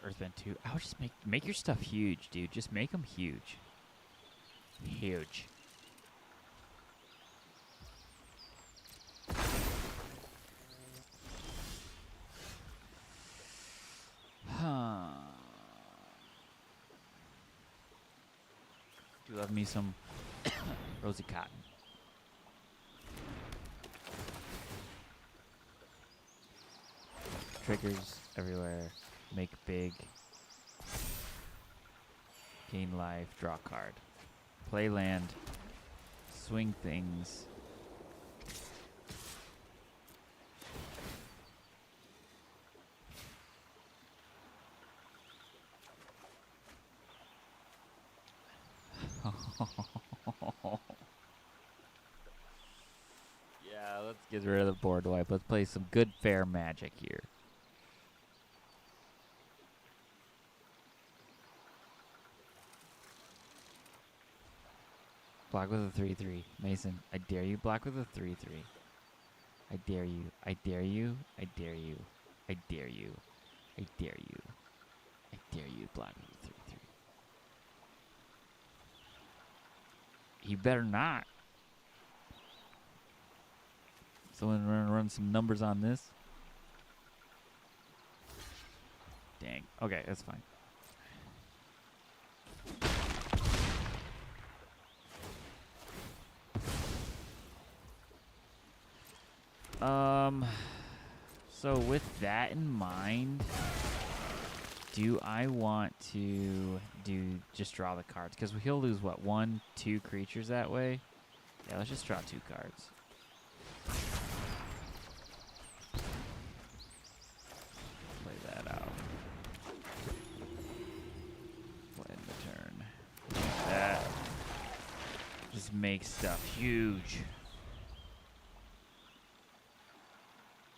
Speaker 2: Earthbend 2. I would just make your stuff huge, dude. Just make them huge. Huge. Do love me some Rosy Cotton. Triggers everywhere. Make big. Gain life. Draw card. Play land. Swing things. Yeah, let's get rid of the board wipe. Let's play some good fair Magic here. Block with a 3/3. Mason, I dare you block with a 3/3. I dare you. I dare you. I dare you. I dare you. I dare you. I dare you to block with a 3/3. You better not. Someone run some numbers on this. Dang. Okay, that's fine. So with that in mind, do I want to just draw the cards? Because he'll lose, what, 1, 2 creatures that way? Yeah, let's just draw 2 cards. Play that out. Play in the turn. Like that. Just make stuff huge.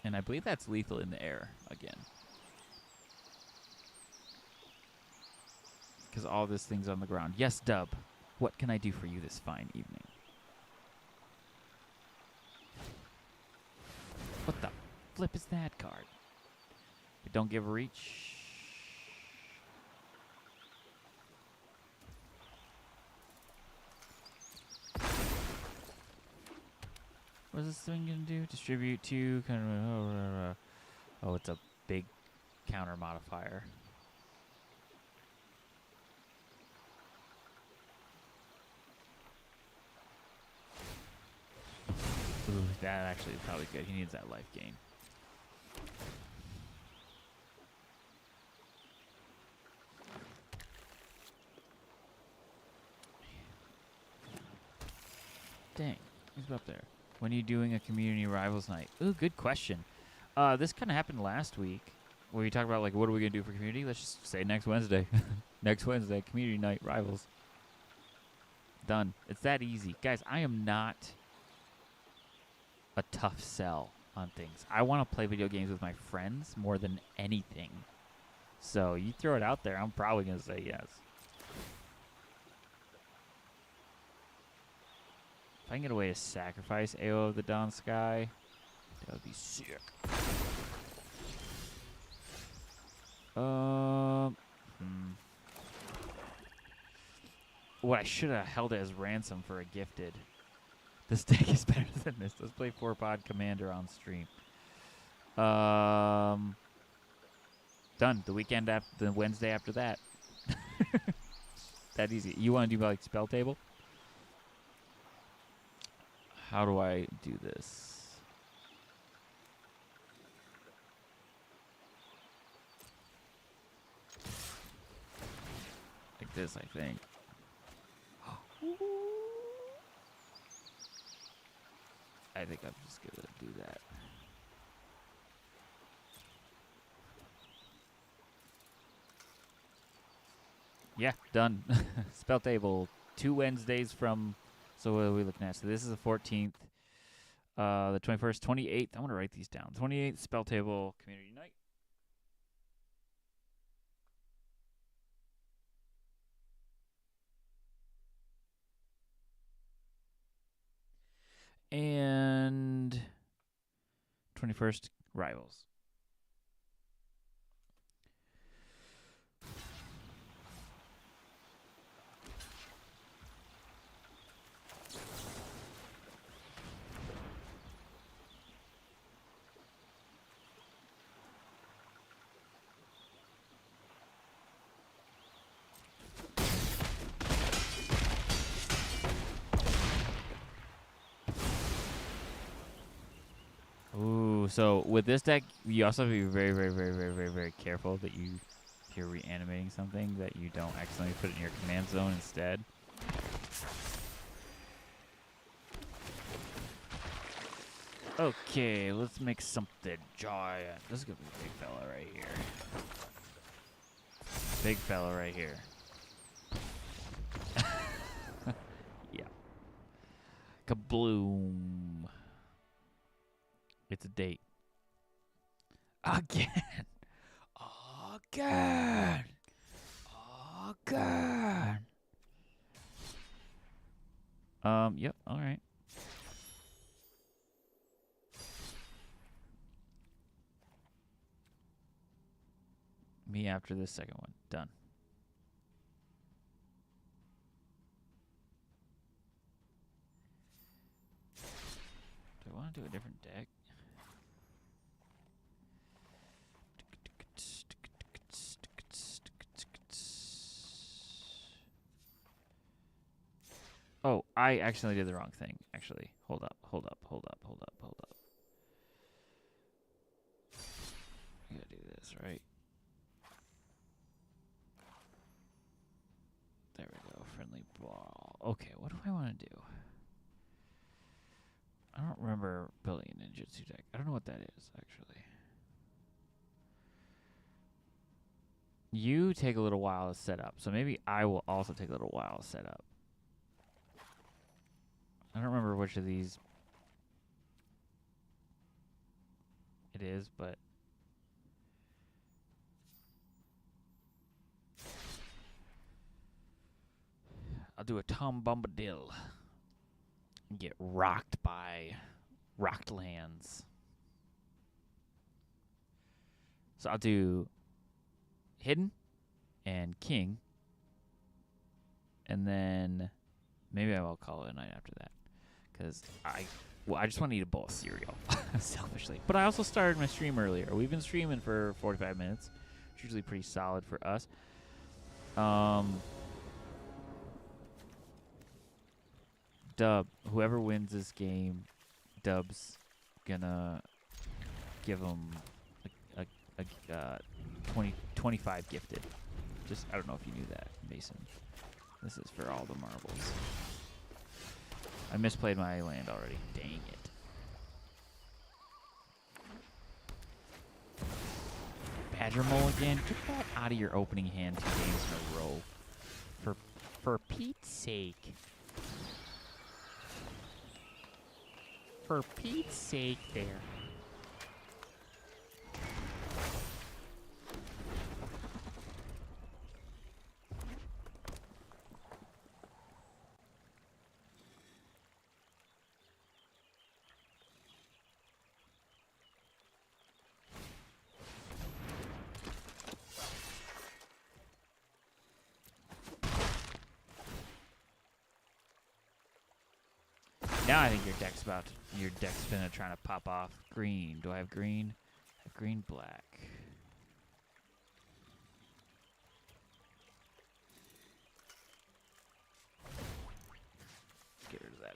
Speaker 2: And I believe that's lethal in the air again. Because all this thing's on the ground. Yes, Dub. What can I do for you this fine evening? What the flip is that card? But don't give a reach. What is this thing gonna do? Distribute 2, kind of. Oh, it's a big counter modifier. Ooh, that actually is probably good. He needs that life gain. Dang, he's up there. When are you doing a community rivals night? Ooh, good question. This kind of happened last week, where we talked about, like, what are we going to do for community? Let's just say next Wednesday. Next Wednesday, community night rivals. Done. It's that easy. Guys, I am not a tough sell on things. I want to play video games with my friends more than anything. So you throw it out there, I'm probably going to say yes. If I can get away to sacrifice AO of the Dawn Sky, that would be sick. What I should have held it as ransom for a gifted. This deck is better than this. Let's play 4-Pod Commander on stream. Done. The weekend after, the Wednesday after that. That easy. You want to do like spell table? How do I do this? Like this, I think. I think I'm just gonna do that. Yeah, done. Spell table. 2 Wednesdays from. So what are we looking at? So this is the 14th, the 21st, 28th. I want to write these down. 28th, spell table, community night. And 21st, rivals. Ooh, so with this deck, you also have to be very, very, very, very, very, very careful that if you're reanimating something, that you don't accidentally put it in your command zone instead. Okay, let's make something giant. This is gonna be a big fella right here. Big fella right here. Kabloom. It's a date. Again. Again. Again. Yep, alright. Me after this second one. Done. Do I want to do a different deck? Oh, I accidentally did the wrong thing. Actually, hold up. I gotta do this, right? There we go. Friendly ball. Okay, what do I want to do? I don't remember building a ninjutsu deck. I don't know what that is, actually. You take a little while to set up, so maybe I will also take a little while to set up. I don't remember which of these it is, but I'll do a Tom Bombadil and get rocked by rocked lands. So I'll do Hidden and King, and then maybe I will call it a night after that. Because I just want to eat a bowl of cereal, selfishly. But I also started my stream earlier. We've been streaming for 45 minutes. It's usually pretty solid for us. Dub, whoever wins this game, Dub's gonna give him a 25 gifted. Just, I don't know if you knew that, Mason. This is for all the marbles. I misplayed my land already. Dang it. Badger Mulligan, get that out of your opening hand 2 games in a row. For Pete's sake. For Pete's sake there. Now I think your deck's gonna try to pop off. Green. Do I have green? I have green, black. Get rid of that.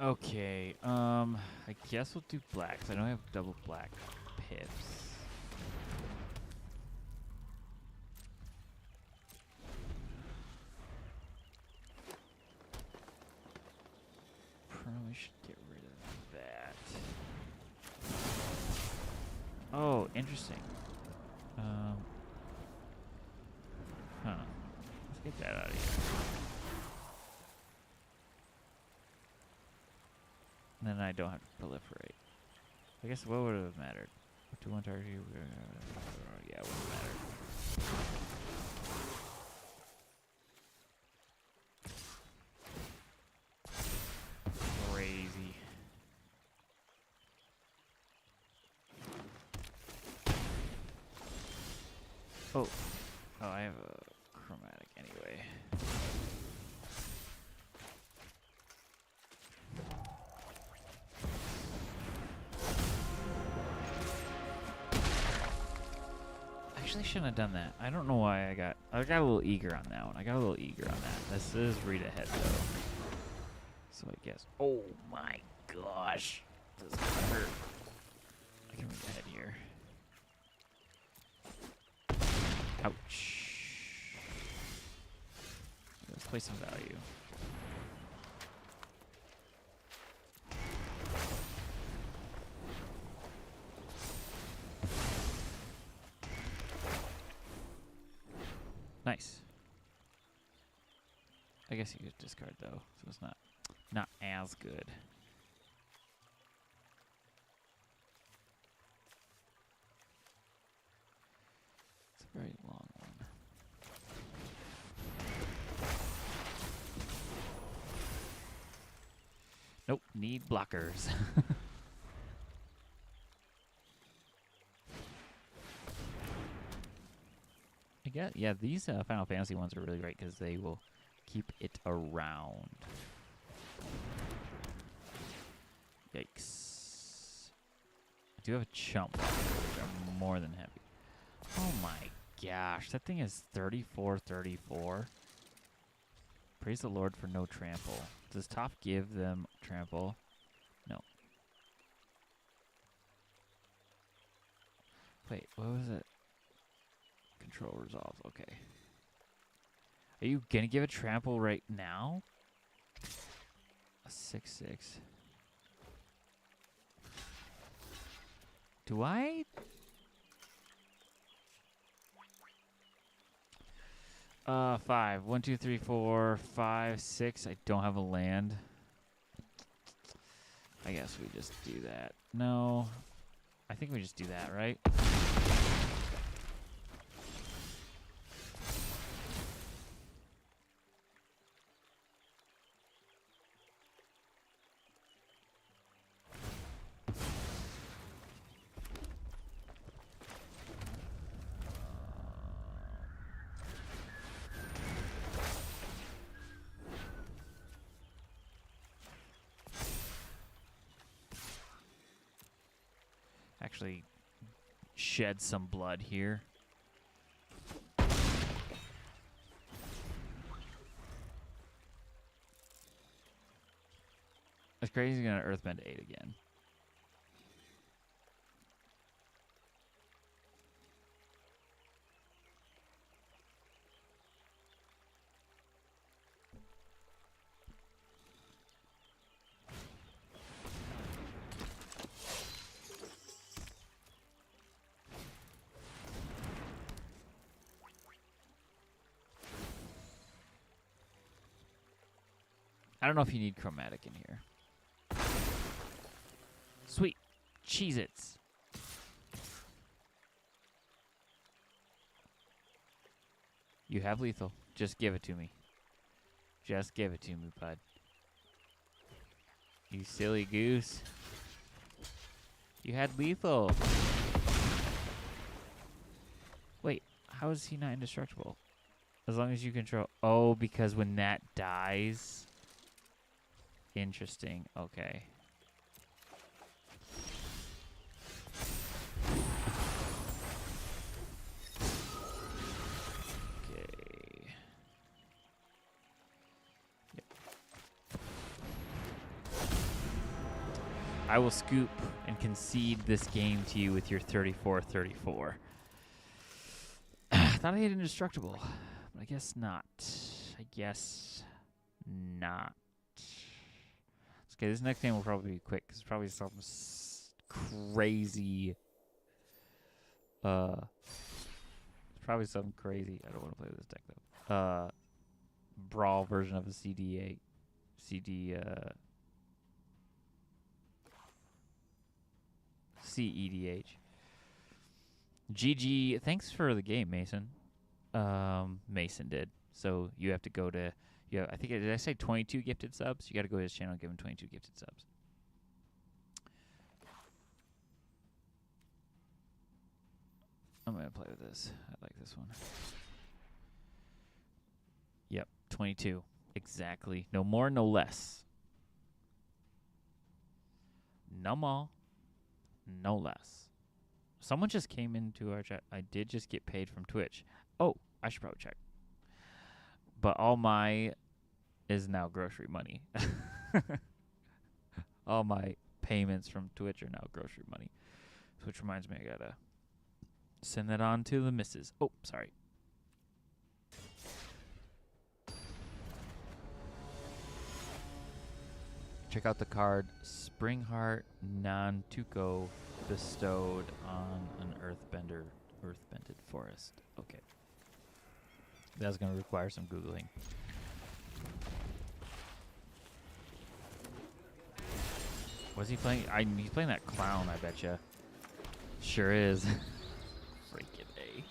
Speaker 2: Okay. I guess we'll do black. 'Cause I know I have double black pips. Probably should get rid of that. Oh, interesting. Let's get that out of here. And then I don't have to proliferate. I guess what would have mattered? What do one target? Yeah, it wouldn't matter. Crazy. Oh, I have a chromatic anyway. Actually, shouldn't have done that. I don't know why I got a little eager on that one. This is read ahead though. So I guess. Oh my gosh, this is gonna hurt. I can read ahead here. Ouch. Let's play some value. Nice. I guess you could discard though, so it's not as good. It's a very long one. Nope, need blockers. I guess, yeah, these Final Fantasy ones are really great because they will keep it around. Yikes. I do have a chump, which I'm more than happy. Oh my gosh, that thing is 34. Praise the Lord for no trample. Does top give them trample? No. Wait, what was it? Control resolve, okay. Are you gonna give a trample right now? A 6/6. Do I? Five. 1, 2, 3, 4, 5, 6. I don't have a land. I guess we just do that. No. I think we just do that, right? Actually shed some blood here. It's crazy he's gonna earthbend 8 again. I don't know if you need chromatic in here. Sweet. Cheez-Its. You have lethal. Just give it to me. Just give it to me, bud. You silly goose. You had lethal. Wait, how is he not indestructible? As long as you control... Oh, because when that dies... Interesting. Okay. Okay. Yep. I will scoop and concede this game to you with your 34-34. I thought I had indestructible, but I guess not. I guess not. Okay, this next game will probably be quick because it's probably some crazy. It's probably something crazy. I don't want to play with this deck though. Brawl version of a CD8, CEDH. GG. Thanks for the game, Mason. Mason did. So you have to go to. Yeah, I think, did I say 22 gifted subs? You got to go to his channel and give him 22 gifted subs. I'm going to play with this. I like this one. Yep, 22. Exactly. No more, no less. No more, no less. Someone just came into our chat. I did just get paid from Twitch. Oh, I should probably check. But all my is now grocery money. All my payments from Twitch are now grocery money. Which reminds me, I gotta send that on to the missus. Oh, sorry. Check out the card Spring Heart Non-Tuco bestowed on an earthbended forest. Okay. That's going to require some Googling. Was he playing? He's playing that clown, I betcha. Sure is. Freaking A.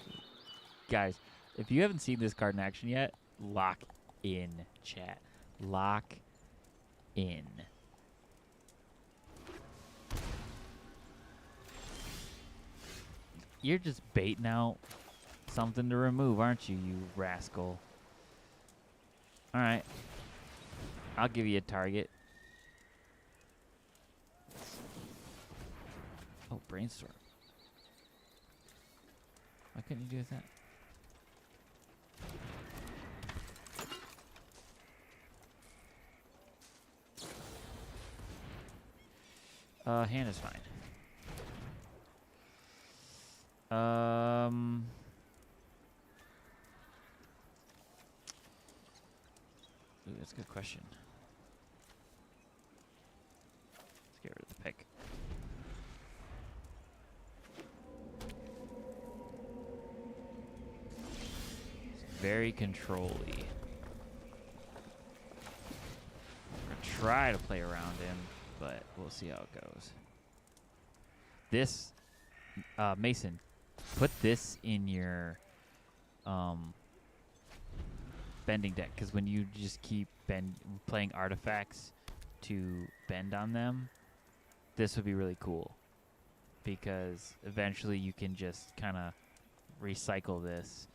Speaker 2: Guys, if you haven't seen this card in action yet, lock in, chat. Lock in. You're just baiting out something to remove, aren't you, you rascal? Alright. I'll give you a target. Oh, brainstorm. Why couldn't you do that? Hand is fine. Ooh, that's a good question. Let's get rid of the pick. It's very control-y. I'm gonna try to play around him, but we'll see how it goes. This, Mason, put this in your bending deck, because when you just keep playing artifacts to bend on them, this would be really cool, because eventually you can just kind of recycle this.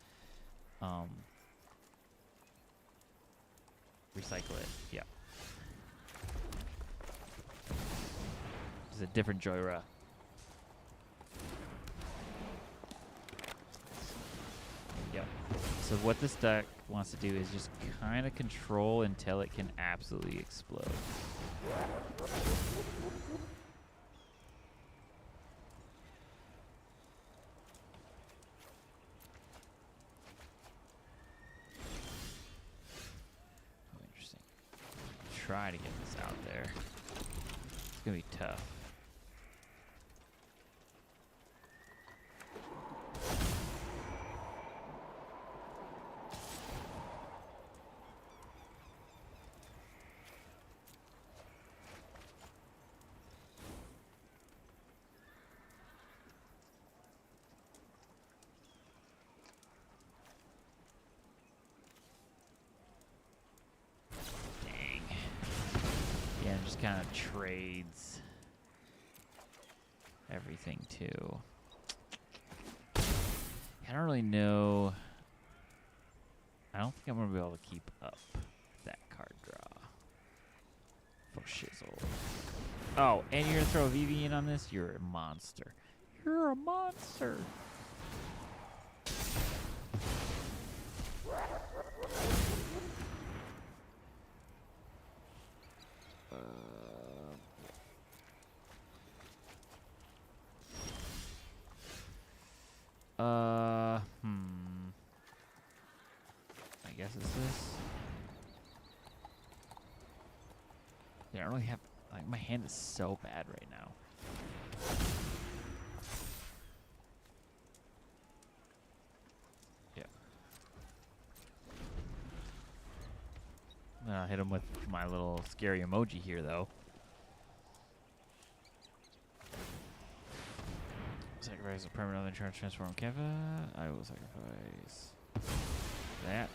Speaker 2: Recycle it, yeah. It's a different Joyra. Yep. So what this deck wants to do is just kind of control until it can absolutely explode. Oh, interesting. Try to get this out there. It's gonna be tough. Kind of trades everything too. I don't really know. I don't think I'm gonna be able to keep up that card draw. For shizzle. Oh, and you're gonna throw a VV in on this? You're a monster. You're a monster. I guess it's this. Yeah, I don't really have, like, my hand is so bad right now. Yeah. I'm gonna hit him with my little scary emoji here, though. Sacrifice a permanent other charge transform Keva. I will sacrifice that.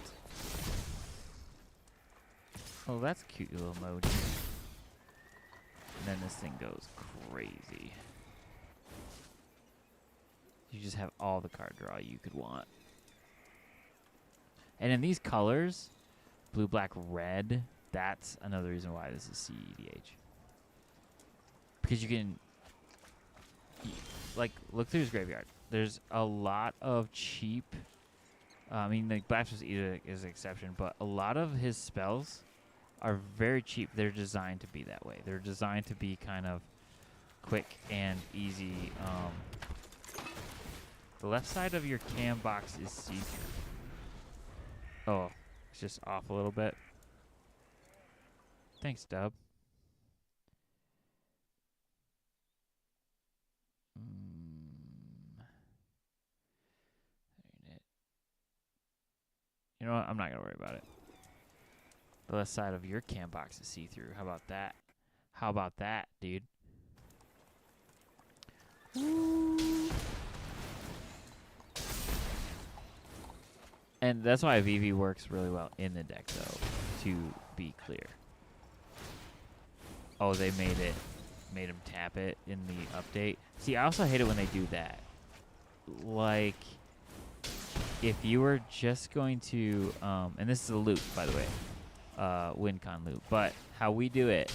Speaker 2: Oh, that's a cute little emoji. And then this thing goes crazy. You just have all the card draw you could want. And in these colors, blue, black, red, that's another reason why this is CEDH. Because you can, like, look through his graveyard. There's a lot of cheap, I mean, like, Blasphemous Edict is an exception, but a lot of his spells are very cheap. They're designed to be that way. They're designed to be kind of quick and easy. The left side of your cam box is see-through. Oh, it's just off a little bit. Thanks, Dub. You know what? I'm not gonna worry about it. The left side of your cam box is see-through. How about that? How about that, dude? And that's why VV works really well in the deck, though, to be clear. Oh, they made him tap it in the update. See, I also hate it when they do that. Like, if you were just going to, and this is a loop, by the way, WinCon loop, but how we do it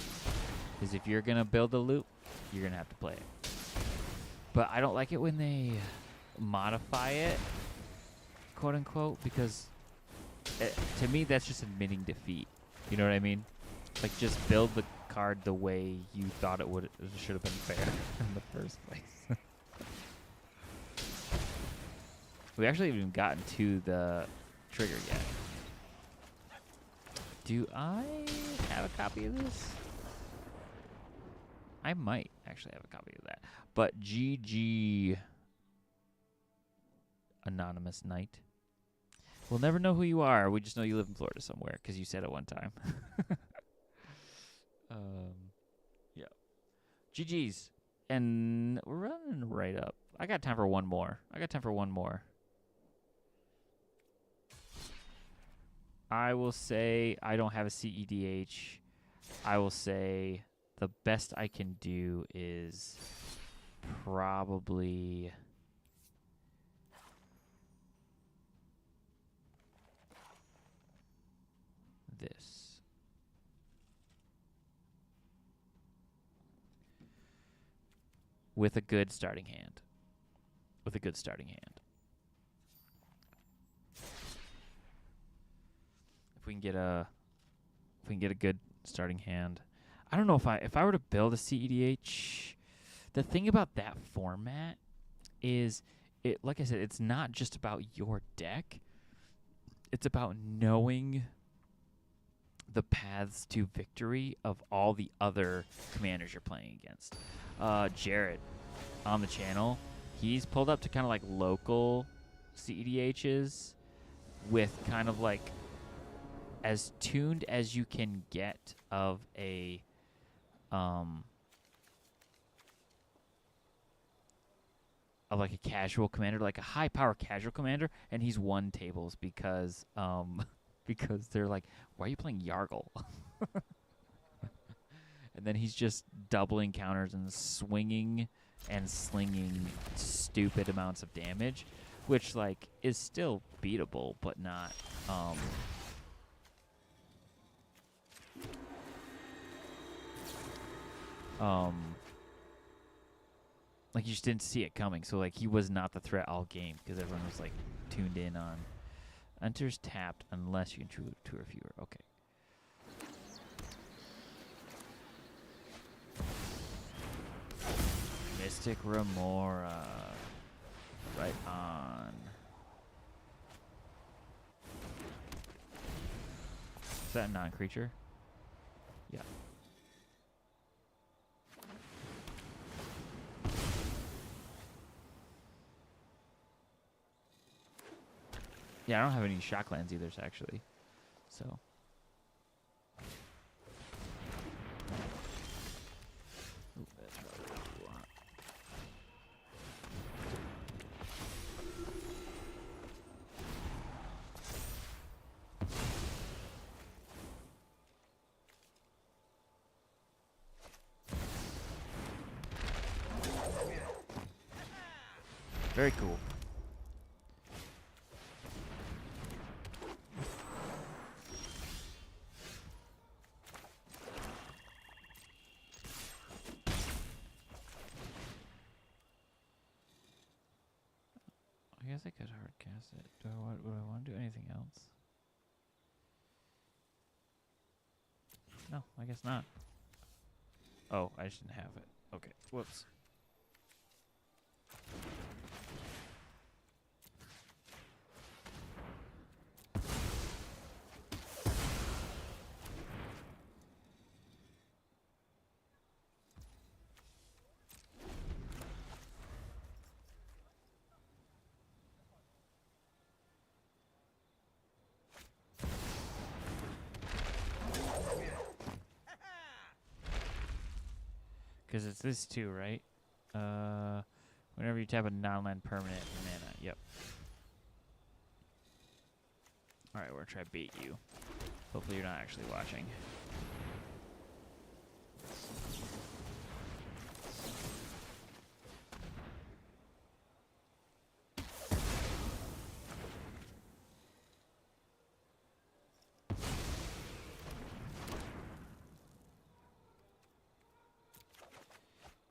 Speaker 2: is if you're going to build a loop, you're going to have to play it. But I don't like it when they modify it, quote unquote, because to me that's just admitting defeat. You know what I mean? Like, just build the card the way you thought it should have been fair in the first place. We actually haven't even gotten to the trigger yet. Do I have a copy of this? I might actually have a copy of that. But GG, Anonymous Knight. We'll never know who you are. We just know you live in Florida somewhere because you said it one time. Yeah. GG's. And we're running right up. I got time for one more. I will say I don't have a CEDH. I will say the best I can do is probably this. With a good starting hand. If we can get a good starting hand. I don't know if I were to build a CEDH, the thing about that format is it, like I said, it's not just about your deck. It's about knowing the paths to victory of all the other commanders you're playing against. Jared on the channel, he's pulled up to kind of like local CEDHs with kind of like as tuned as you can get of a like a casual commander, like a high power casual commander, and he's won tables because because they're like, why are you playing Yargle? And then he's just doubling counters and swinging and slinging stupid amounts of damage, which like is still beatable, but not like you just didn't see it coming. So like he was not the threat all game because everyone was like tuned in on enters tapped unless you can choose two or fewer. Okay. Mystic Remora. Right on. Is that a non-creature? Yeah. Yeah, I don't have any shocklands either, actually. So. Ooh, that's probably what we want. Very cool. I guess I could hard cast it. Would I want to do anything else? No, I guess not. Oh, I just didn't have it. Okay, whoops. Because it's this too, right? Whenever you tap a non-land permanent mana. Yep. Alright, we're gonna try bait you. Hopefully you're not actually watching.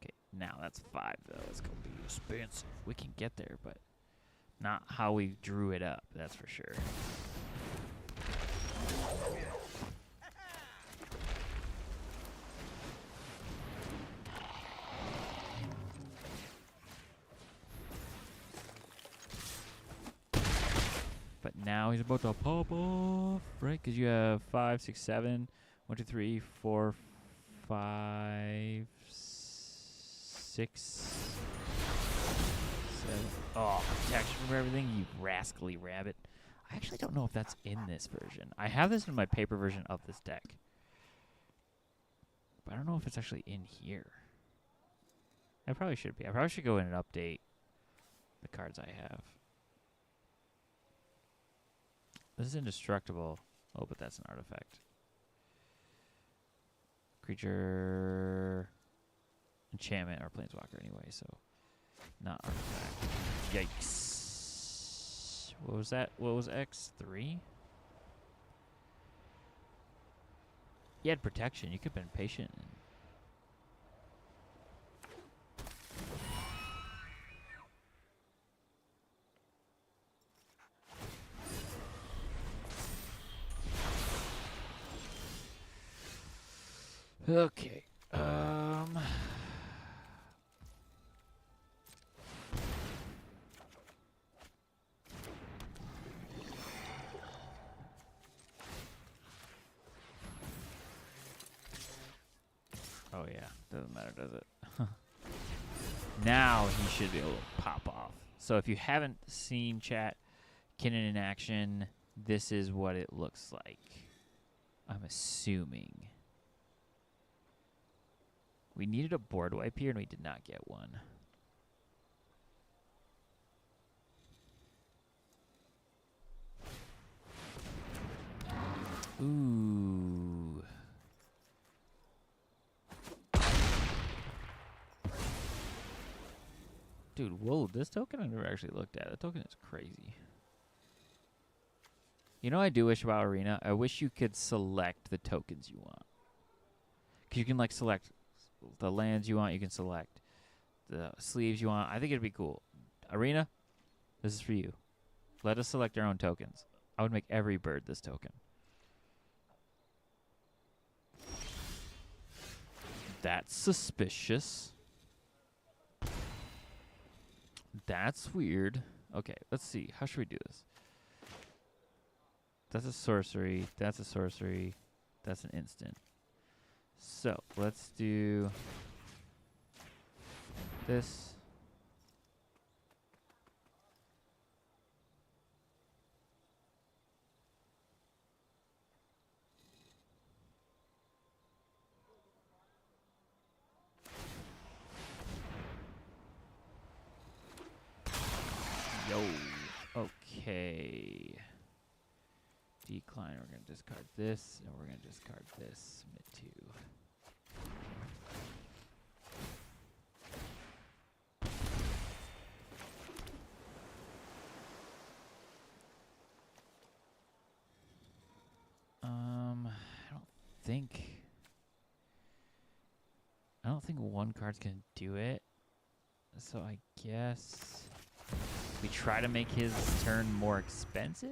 Speaker 2: Okay, now that's 5 though. It's gonna be expensive. We can get there, but not how we drew it up, that's for sure. But now he's about to pop off, right? Because you have 5, 6, 7. 1, 2, 3, 4, 5, 6, 7. Oh, protection from everything, you rascally rabbit. I actually don't know if that's in this version. I have this in my paper version of this deck. But I don't know if it's actually in here. I probably should be. I probably should go in and update the cards I have. This is indestructible. Oh, but that's an artifact. Creature, enchantment, or planeswalker anyway, so not artifact. Yikes. What was that? What was X? 3? You had protection. You could have been patient. Okay. Oh yeah, doesn't matter, does it? Now he should be able to pop off. So if you haven't seen chat, Kinnan in action, this is what it looks like. I'm assuming. We needed a board wipe here, and we did not get one. Ooh. Dude, whoa, this token I've never actually looked at. The token is crazy. You know what I do wish about Arena? I wish you could select the tokens you want. Because you can, like, select the lands you want. You can select the sleeves you want. I think it'd be cool. Arena, this is for you. Let us select our own tokens. I would make every bird this token. That's suspicious. That's weird. Okay, let's see. How should we do this? That's a sorcery. That's a sorcery. That's an instant. So, let's do this. Yo. Okay. Decline. We're going to discard this, and we're going to discard this. Submit 2. I don't think one card's gonna do it. So I guess we try to make his turn more expensive.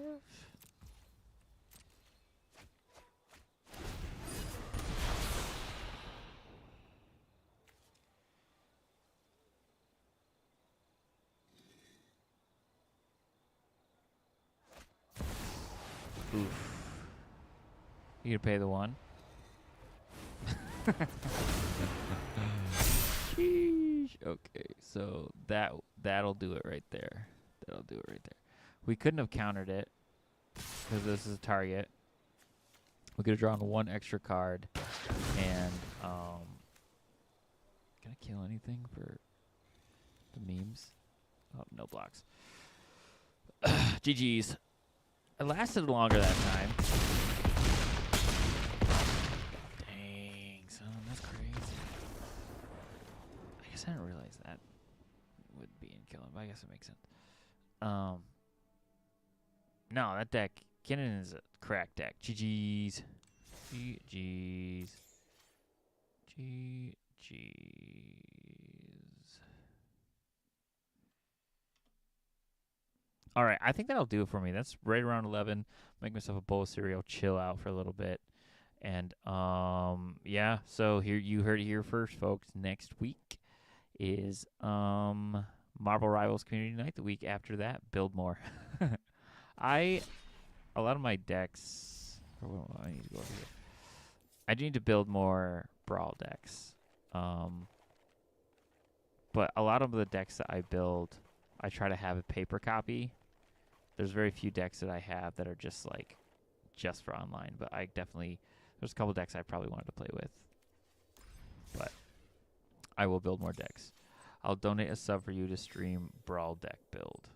Speaker 2: Oof. You gonna pay the 1? Sheesh. Okay, so that'll do it right there. That'll do it right there. We couldn't have countered it because this is a target. We could have drawn 1 extra card and Can I kill anything for the memes? Oh, no blocks. GG's. It lasted longer that time. Dang, son, that's crazy. I guess I didn't realize that would be in killing, but I guess it makes sense. No, that deck, Kinnan is a crack deck. GG's. GG's. GG's. All right, I think that'll do it for me. That's right around 11. Make myself a bowl of cereal, chill out for a little bit. And yeah, so here you heard it here first, folks. Next week is Marvel Rivals Community Night. The week after that, build more. A lot of my decks. I need to go over here. I do need to build more Brawl decks. But a lot of the decks that I build, I try to have a paper copy. There's very few decks that I have that are just like just for online. But I definitely there's a couple decks I probably wanted to play with. But I will build more decks. I'll donate a sub for you to stream Brawl deck build.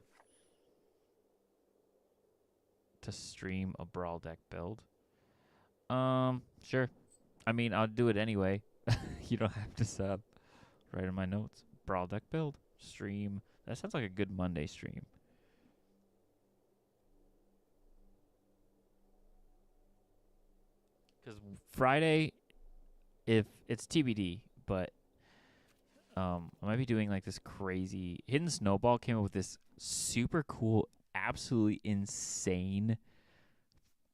Speaker 2: To stream a Brawl deck build? Sure. I mean, I'll do it anyway. You don't have to sub. Right in my notes. Brawl deck build. Stream. That sounds like a good Monday stream. Because Friday, if it's TBD, but I might be doing like this crazy. Hidden Snowball came up with this super cool, absolutely insane,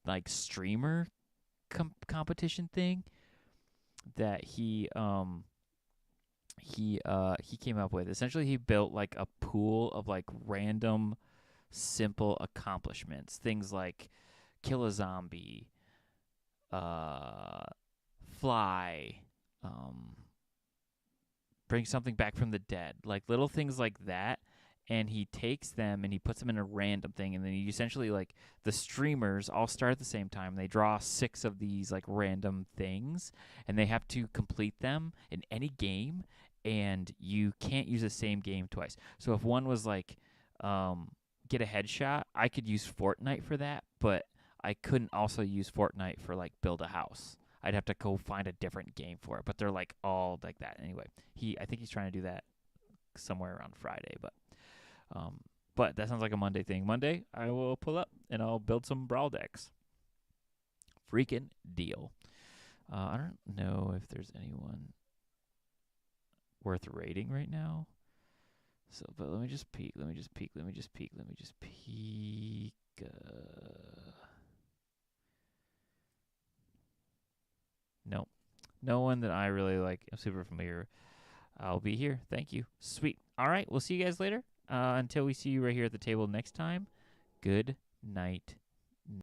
Speaker 2: like streamer competition thing that he came up with. Essentially, he built like a pool of like random, simple accomplishments. Things like kill a zombie, fly, bring something back from the dead, like little things like that. And he takes them and he puts them in a random thing, and then you essentially like the streamers all start at the same time. They draw 6 of these like random things, and they have to complete them in any game, and you can't use the same game twice. So if one was like get a headshot, I could use Fortnite for that, but I couldn't also use Fortnite for like build a house. I'd have to go find a different game for it, but they're like all like that. Anyway, I think he's trying to do that somewhere around Friday, but that sounds like a Monday thing. Monday, I will pull up and I'll build some Brawl decks. Freaking deal. I don't know if there's anyone worth rating right now. So, but let me just peek. Nope. No one that I really like. I'm super familiar. I'll be here. Thank you. Sweet. All right. We'll see you guys later. Until we see you right here at the table next time, good night.